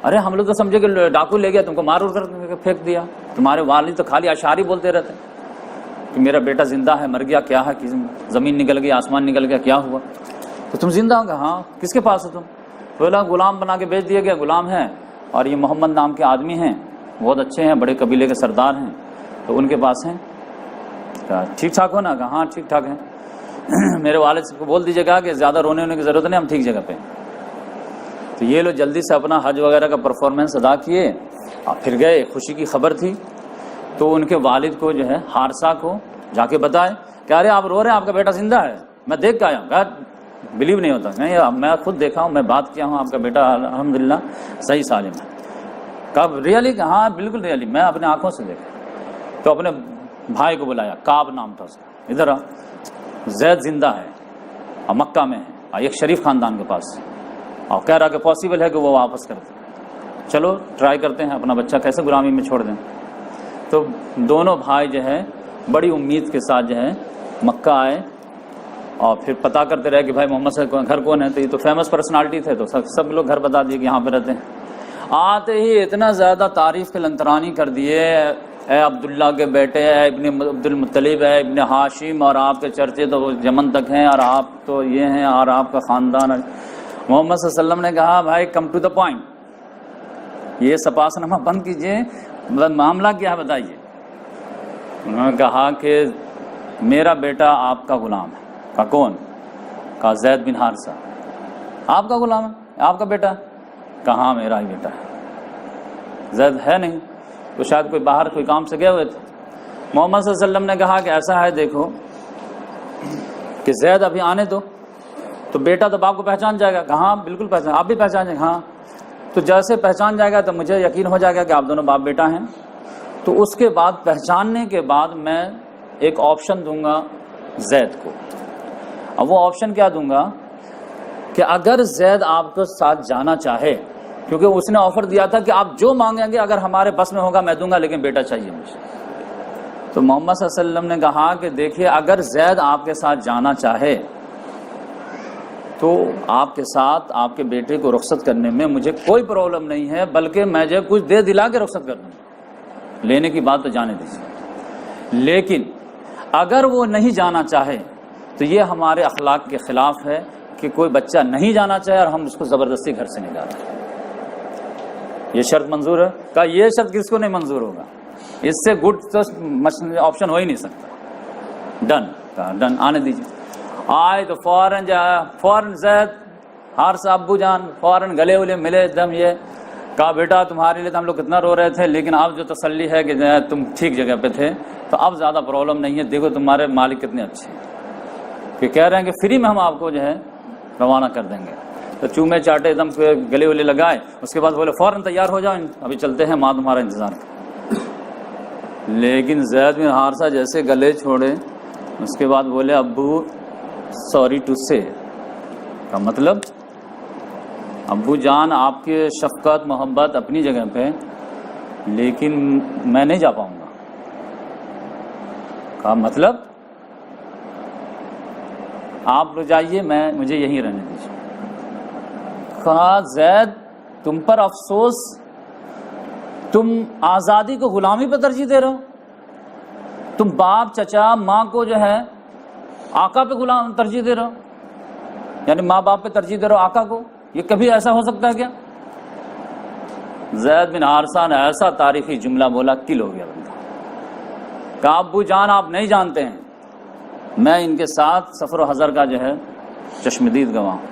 Speaker 2: ارے ہم لوگ تو سمجھے کہ ڈاکو لے گیا، تم کو مار کر پھینک دیا، تمہارے والد تو خالی اشعاری بولتے رہتے کہ میرا بیٹا زندہ ہے، مر گیا، کیا ہے، زمین نکل گئی، آسمان نکل گیا، کیا ہوا؟ تو تم زندہ ہو گا؟ ہاں۔ کس کے پاس ہو تم؟ بولا غلام بنا کے بیچ دیا گیا، غلام ہے، اور یہ محمد نام کے آدمی ہیں، بہت اچھے ہیں، بڑے قبیلے کے سردار ہیں، تو ان کے پاس ہیں۔ ٹھیک ٹھاک ہو نا؟ کہا ہاں ٹھیک ٹھاک ہے۔ میرے والد کو بول دیجیے گا کہ زیادہ رونے ہونے کی ضرورت نہیں، ہم ٹھیک جگہ پہ۔ تو یہ لوگ جلدی سے اپنا حج وغیرہ کا پرفارمنس ادا کیے اور پھر گئے۔ خوشی کی خبر تھی تو ان کے والد کو جو ہے حارثہ کو جا کے بتائے کہ ارے آپ رو رہے ہیں، آپ کا بیٹا زندہ ہے، میں دیکھ کے آیا ہوں۔ کہا بلیو نہیں ہوتا، نہیں میں خود دیکھا ہوں، میں بات کیا ہوں، آپ کا بیٹا الحمدللہ صحیح سالم ہے۔ کہا ریئلی؟ کہ ہاں بالکل ریئلی، میں اپنے آنکھوں سے دیکھا۔ تو اپنے بھائی کو بلایا، کعب نام تھا اس کا، ادھر زید زندہ ہے اور مکہ میں ہے اور ایک شریف خاندان کے پاس، اور کہہ رہا کہ پاسبل ہے کہ وہ واپس کر دیں، چلو ٹرائی کرتے ہیں، اپنا بچہ کیسے غلامی میں چھوڑ دیں۔ تو دونوں بھائی جو ہے بڑی امید کے ساتھ جو ہے مکہ آئے اور پھر پتہ کرتے رہے کہ بھائی محمد صلی اللہ علیہ وسلم گھر کون ہے۔ تو یہ تو فیمس پرسنالٹی تھے، تو سب لوگ گھر بتا دیے کہ یہاں پہ رہتے ہیں۔ آتے ہی اتنا زیادہ تعریف کے لنترانی کر دیے، اے عبداللہ کے بیٹے، اے ابن عبد المطلب، اے ابن ہاشم، اور آپ کے چرچے تو یمن تک ہیں، اور آپ تو یہ ہیں، اور آپ کا خاندان۔ محمد صلی اللہ علیہ وسلم نے کہا بھائی کم ٹو دا پوائنٹ، یہ سپاس نامہ بند کیجئے، معاملہ کیا ہے بتائیے۔ انہوں نے کہا کہ میرا بیٹا آپ کا غلام ہے. کہا کون؟ کہا زید بن حارثہ. آپ کا غلام ہے؟ آپ کا بیٹا؟ کہاں میرا ہی بیٹا ہے. زید ہے نہیں تو شاید کوئی باہر کوئی کام سے گئے ہوئے تھے. محمد صلی اللہ علیہ وسلم نے کہا کہ ایسا ہے دیکھو کہ زید ابھی آنے دو تو بیٹا تو باپ کو پہچان جائے گا. کہاں بالکل پہچان, آپ بھی پہچان جائیں گے. ہاں تو جیسے پہچان جائے گا تو مجھے یقین ہو جائے گا کہ آپ دونوں باپ بیٹا ہیں. تو اس کے بعد پہچاننے کے بعد میں ایک آپشن دوں گا زید کو. اب وہ آپشن کیا دوں گا کہ اگر زید آپ کے ساتھ جانا چاہے, کیونکہ اس نے آفر دیا تھا کہ آپ جو مانگیں گے اگر ہمارے بس میں ہوگا میں دوں گا, لیکن بیٹا چاہیے مجھے. تو محمد صلی اللہ علیہ وسلم نے کہا کہ دیکھیے اگر زید آپ کے ساتھ جانا چاہے تو آپ کے ساتھ آپ کے بیٹے کو رخصت کرنے میں مجھے کوئی پرابلم نہیں ہے, بلکہ میں جو کچھ دے دلا کے رخصت کر دوں. لینے کی بات تو جانے دیجیے. لیکن اگر وہ نہیں جانا چاہے تو یہ ہمارے اخلاق کے خلاف ہے کہ کوئی بچہ نہیں جانا چاہے اور ہم اس کو زبردستی گھر سے نکالیں. یہ شرط منظور ہے؟ کہا یہ شرط کس کو نہیں منظور ہوگا, اس سے گڈ تو آپشن ہو ہی نہیں سکتا. ڈن. کہا ڈن, آنے دیجیے. آئے تو فوراً زید حارثہ ابو جان فوراً گلے ولے ملے ایک دم. یہ کہا بیٹا تمہارے لیے تو ہم لوگ کتنا رو رہے تھے, لیکن اب جو تسلی ہے کہ تم ٹھیک جگہ پہ تھے تو اب زیادہ پرابلم نہیں ہے. دیکھو تمہارے مالک کتنے اچھے ہیں کہ کہہ رہے ہیں کہ فری میں ہم آپ کو جو ہے روانہ کر دیں گے. تو چومے چاٹے ایک دم گلے ولے لگائے. اس کے بعد بولے فوراً تیار ہو جاؤ, ابھی چلتے ہیں, ماں تمہارا انتظار کر. لیکن زید بن حارثہ جیسے گلے چھوڑے اس کے بعد بولے ابو سوری ٹو سے. کا مطلب ابو جان آپ کے شفقت محبت اپنی جگہ پہ, لیکن میں نہیں جا پاؤں گا. کا مطلب آپ لوگ جائیے, مجھے یہیں رہنے دیجیے. کہا زید تم پر افسوس, تم آزادی کو غلامی پہ ترجیح دے رہے ہو. تم باپ چچا ماں کو جو ہے آقا پہ غلام ترجیح دے رہے ہو, یعنی ماں باپ پہ ترجیح دے رہے ہو آقا کو. یہ کبھی ایسا ہو سکتا ہے کیا؟ زید بن حارثہ نے ایسا تاریخی جملہ بولا, کل ہو گیا بندہ. کہا ابو جان آپ نہیں جانتے ہیں, میں ان کے ساتھ سفر و حضر کا جو ہے چشمدید گواہ ہوں.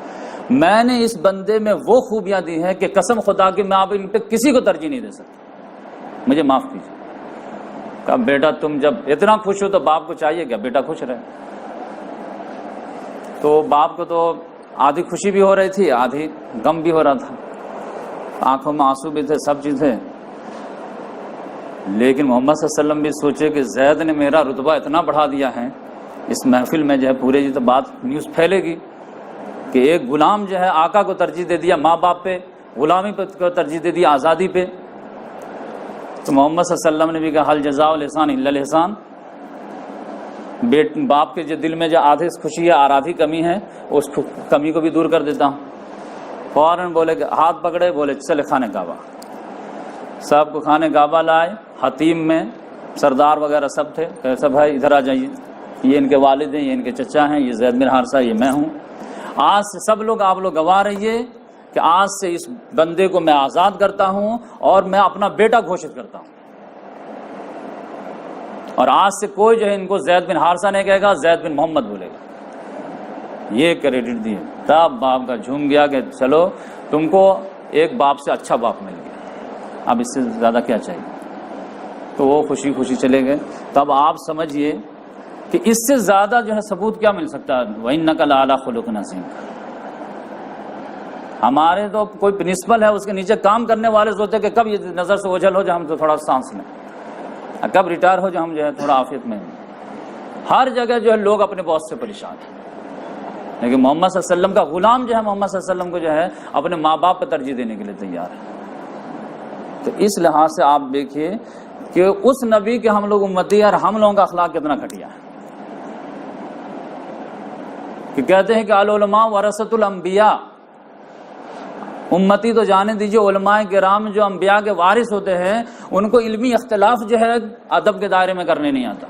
Speaker 2: میں نے اس بندے میں وہ خوبیاں دی ہیں کہ قسم خدا کی میں آپ ان پہ کسی کو ترجیح نہیں دے سکتا, مجھے معاف کیجیے. کہا بیٹا تم جب اتنا خوش ہو تو باپ کو چاہیے کیا بیٹا خوش رہے. تو باپ کو تو آدھی خوشی بھی ہو رہی تھی, آدھی غم بھی ہو رہا تھا, آنکھوں میں آنسو بھی تھے, سب چیزیں. لیکن محمد صلی اللہ علیہ وسلم بھی سوچے کہ زید نے میرا رتبہ اتنا بڑھا دیا ہے, اس محفل میں جو ہے پورے یہ تو بات نیوز پھیلے گی کہ ایک غلام جو ہے آقا کو ترجیح دے دیا ماں باپ پہ, غلامی پہ ترجیح دے دیا آزادی پہ. تو محمد صلی اللہ علیہ وسلم نے بھی کہا حل جزاء الاحسان الا الاحسان. باپ کے جو دل میں جو آدھی خوشی ہے اور آدھی کمی ہے, اس کمی کو بھی دور کر دیتا ہوں. فوراً بولے کہ ہاتھ پکڑے, بولے چلے خانے کعبہ. سب کو خانے کعبہ لائے, حتیم میں سردار وغیرہ سب تھے. کیسا بھائی ادھر آ جائیے, یہ ان کے والد ہیں, یہ ان کے چچا ہیں, یہ زید بن حارثہ, یہ میں ہوں. آج سے سب لوگ آپ لوگ گواہ رہیے کہ آج سے اس بندے کو میں آزاد کرتا ہوں اور میں اپنا بیٹا گھوشت کرتا ہوں. اور آج سے کوئی جو ہے ان کو زید بن حارثہ نہیں کہے گا, زید بن محمد بولے گا. یہ کریڈٹ دیے. تب باپ کا جھوم گیا کہ چلو تم کو ایک باپ سے اچھا باپ مل گیا, اب اس سے زیادہ کیا چاہیے. تو وہ خوشی خوشی چلے گئے. تب آپ سمجھیے کہ اس سے زیادہ جو ہے ثبوت کیا مل سکتا ہے. وَإِنَّكَ لَعَلَىٰ خُلُقٍ عَظِيمٍ. ہمارے تو کوئی پرنسپل ہے, اس کے نیچے کام کرنے والے سوچتے کہ کب یہ نظر سے اوجھل ہو جائے ہم تو تھوڑا سانس لیں, کب ریٹائر ہو جائے ہم جو ہے تھوڑا عافیت میں. ہر جگہ جو ہے لوگ اپنے باس سے پریشان ہیں, لیکن محمد صلی اللہ علیہ وسلم کا غلام جو ہے محمد صلی اللہ علیہ وسلم کو جو ہے اپنے ماں باپ پہ ترجیح دینے کے لیے تیار ہے. تو اس لحاظ سے آپ دیکھیے کہ اس نبی کے ہم لوگ امتی ہیں اور ہم لوگوں کا اخلاق کتنا گھٹیا ہے. کہ کہتے ہیں کہ العلماء ورثۃ الانبیاء, امتی تو جانے دیجئے علماء کرام جو انبیاء کے وارث ہوتے ہیں ان کو علمی اختلاف جو ہے ادب کے دائرے میں کرنے نہیں آتا.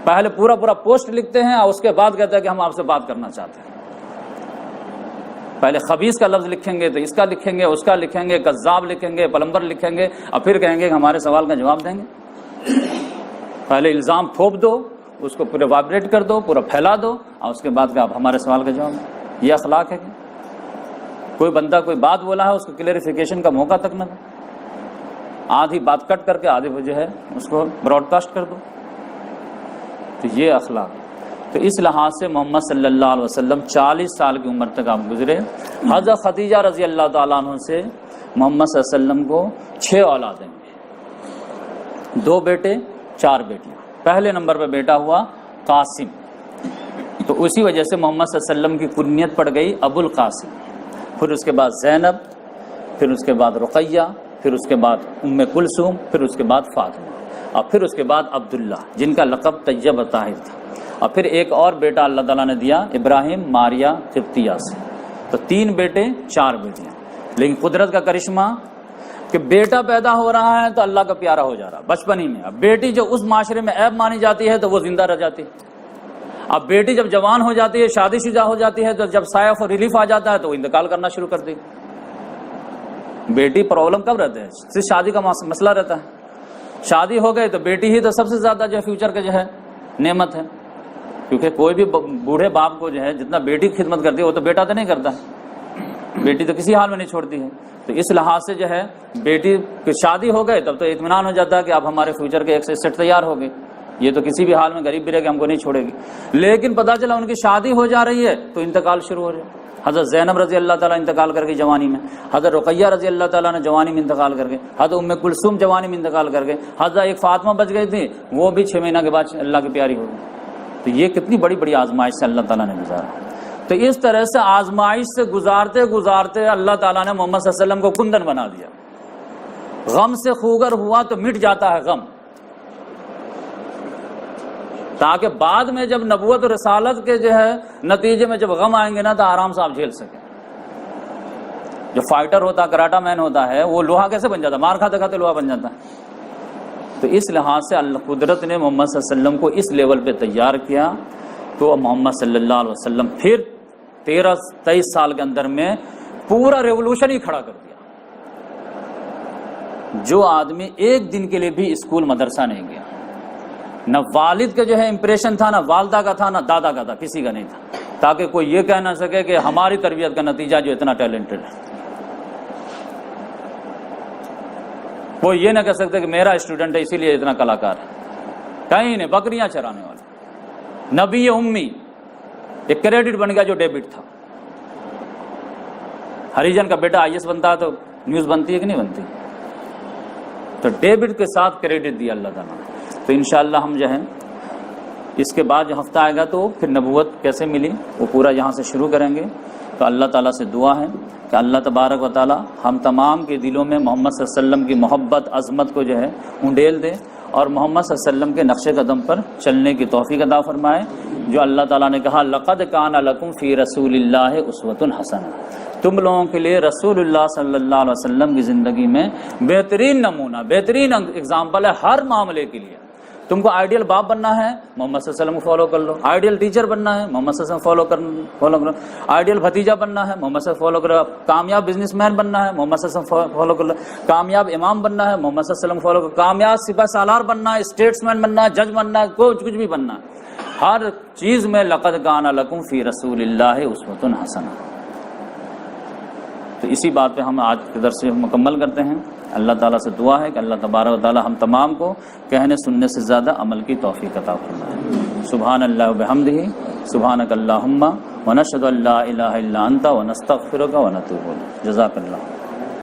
Speaker 2: پہلے پورا پوسٹ لکھتے ہیں اور اس کے بعد کہتے ہیں کہ ہم آپ سے بات کرنا چاہتے ہیں. پہلے خبیث کا لفظ لکھیں گے تو اس کا لکھیں گے, اس کا لکھیں گے, کذاب لکھیں گے, پلمبر لکھیں گے, اور پھر کہیں گے کہ ہمارے سوال کا جواب دیں گے. پہلے الزام تھوپ دو، اس کو پورے وائبریٹ کر دو، پورا پھیلا دو، اور اس کے بعد کہ آپ ہمارے سوال کا جواب دیں۔ یہ اخلاق ہے کہ کوئی بندہ کوئی بات بولا ہے اس کو کلیریفیکیشن کا موقع تک نہ دو، آدھی بات کٹ کر کے آدھے وہ جو ہے اس کو براڈ کاسٹ کر دو۔ تو یہ اخلاق۔ تو اس لحاظ سے محمد صلی اللہ علیہ وسلم 40 سال کی عمر تک آپ گزرے۔ حضرت خدیجہ رضی اللہ تعالیٰ عنہ سے محمد صلی اللہ علیہ وسلم کو 6 اولادیں ہوئی، 2 بیٹے 4 بیٹیاں۔ پہلے نمبر پہ بیٹا ہوا قاسم، تو اسی وجہ سے محمد صلی اللہ علیہ وسلم کی کنیت پڑ گئی ابو القاسم۔ پھر اس کے بعد زینب، پھر اس کے بعد رقیہ، پھر اس کے بعد ام کلثوم، پھر اس کے بعد فاطمہ، اور پھر اس کے بعد عبداللہ جن کا لقب طیب طاہر تھا، اور پھر ایک اور بیٹا اللہ تعالیٰ نے دیا ابراہیم ماریہ قبطیہ سے۔ تو 3 بیٹے 4 بیٹیاں۔ لیکن قدرت کا کرشمہ کہ بیٹا پیدا ہو رہا ہے تو اللہ کا پیارا ہو جا رہا بچپن ہی میں۔ اب بیٹی جو اس معاشرے میں عیب مانی جاتی ہے تو وہ زندہ رہ جاتی ہے۔ اب بیٹی جب جوان ہو جاتی ہے، شادی شدہ ہو جاتی ہے، تو جب سائف اور ریلیف آ جاتا ہے تو وہ انتقال کرنا شروع کر دی۔ بیٹی پرابلم کب رہتا ہے؟ صرف شادی کا مسئلہ رہتا ہے۔ شادی ہو گئے تو بیٹی ہی تو سب سے زیادہ جو فیوچر کا جو ہے نعمت ہے، کیونکہ کوئی بھی بوڑھے باپ کو جو ہے جتنا بیٹی کی خدمت کرتی ہے وہ تو بیٹا تو نہیں کرتا، بیٹی تو کسی حال میں نہیں چھوڑتی ہے۔ تو اس لحاظ سے جو ہے بیٹی کی شادی ہو گئے تب تو اطمینان ہو جاتا ہے کہ اب ہمارے فیوچر کے ایک سیٹ تیار ہو گئے، یہ تو کسی بھی حال میں غریب بھی رہ کے ہم کو نہیں چھوڑے گی۔ لیکن پتہ چلا ان کی شادی ہو جا رہی ہے تو انتقال شروع ہو جائے۔ حضرت زینب رضی اللہ تعالیٰ انتقال کر گئی جوانی میں، حضرت رقیہ رضی اللہ تعالیٰ نے جوانی میں انتقال کر گئے، حضرت ام کلثوم جوانی میں انتقال کر گئے، حضرت ایک فاطمہ بچ گئی تھی وہ بھی 6 مہینہ کے بعد اللہ کی پیاری ہو گئی۔ تو یہ کتنی بڑی بڑی آزمائش سے اللہ تعالیٰ نے گزارا۔ تو اس طرح سے آزمائش سے گزارتے گزارتے اللہ تعالیٰ نے محمد صلی اللہ علیہ وسلم کو کندن بنا دیا۔ غم سے خوگر ہوا تو مٹ جاتا ہے غم، تاکہ بعد میں جب نبوت و رسالت کے جو ہے نتیجے میں جب غم آئیں گے نا تو آرام سے آپ جھیل سکیں۔ جو فائٹر ہوتا کراٹا مین ہوتا ہے وہ لوہا کیسے بن جاتا ہے؟ مار کھاتے کھاتے لوہا بن جاتا ہے۔ تو اس لحاظ سے اللہ قدرت نے محمد صلی اللہ علیہ وسلم کو اس لیول پہ تیار کیا، تو محمد صلی اللہ علیہ وسلم پھر 23 سال کے اندر میں پورا ریولوشن ہی کھڑا کر دیا۔ جو آدمی ایک دن کے لیے بھی اسکول مدرسہ نہیں گیا، نہ والد کا جو ہے امپریشن تھا، نہ والدہ کا تھا، نہ دادا کا تھا، کسی کا نہیں تھا، تاکہ کوئی یہ کہہ نہ سکے کہ ہماری تربیت کا نتیجہ جو اتنا ٹیلنٹڈ ہے۔ وہ یہ نہ کہہ سکتے کہ میرا اسٹوڈنٹ ہے اسی لیے اتنا کلاکار ہے، کہیں نہیں، بکریاں چرانے والا نبی امی ایک کریڈٹ بن گیا جو ڈیبٹ تھا۔ ہریجن کا بیٹا IAS بنتا ہے تو نیوز بنتی ہے کہ نہیں بنتی؟ تو ڈیبٹ کے ساتھ کریڈٹ دیا اللہ تعالیٰ نے۔ تو انشاءاللہ ہم جو ہے اس کے بعد جو ہفتہ آئے گا تو پھر نبوت کیسے ملی وہ پورا یہاں سے شروع کریں گے۔ تو اللہ تعالیٰ سے دعا ہے کہ اللہ تبارک و تعالیٰ ہم تمام کے دلوں میں محمد صلی اللہ علیہ وسلم کی محبت عظمت کو جو ہے انڈیل دے، اور محمد صلی اللہ علیہ وسلم کے نقش قدم پر چلنے کی توفیق عطا فرمائے۔ جو اللہ تعالیٰ نے کہا لقد کان لکم فی رسول اللہ اسوۃ حسنہ، تم لوگوں کے لیے رسول اللہ صلی اللہ علیہ وسلم کی زندگی میں بہترین نمونہ، بہترین اگزامپل ہے ہر معاملے کے لیے۔ تم کو آئیڈیل باپ بننا ہے، محمد صلی اللہ علیہ وسلم کو فالو کر لو۔ آئیڈیل ٹیچر بننا ہے، محمد صلی اللہ علیہ وسلم فالو کرو۔ آئیڈیل بھتیجا بننا ہے، محمد صلی اللہ علیہ وسلم فالو کرو۔ کامیاب بزنس مین بننا ہے، محمد صلی اللہ علیہ وسلم فالو کر لو۔ کامیاب امام بننا ہے، محمد صلی اللہ علیہ وسلم فالو کرو۔ کامیاب سپاہ سالار بننا ہے، اسٹیٹس مین بننا ہے، جج بننا ہے، کچھ بھی بننا ہے، ہر چیز میں لقد کان لکم فی رسول اللہ اسوۃ حسنہ۔ تو اسی بات پہ ہم آج کے درس مکمل کرتے ہیں۔ اللہ تعالیٰ سے دعا ہے کہ اللہ تبارک و تعالیٰ ہم تمام کو کہنے سننے سے زیادہ عمل کی توفیق عطا فرمائے۔ سبحان اللہ وبحمدہ، سبحانک اللہم ونشہد ان لا الہ الا انت ونستغفرک ونتوب الیک۔ جزاک اللہ۔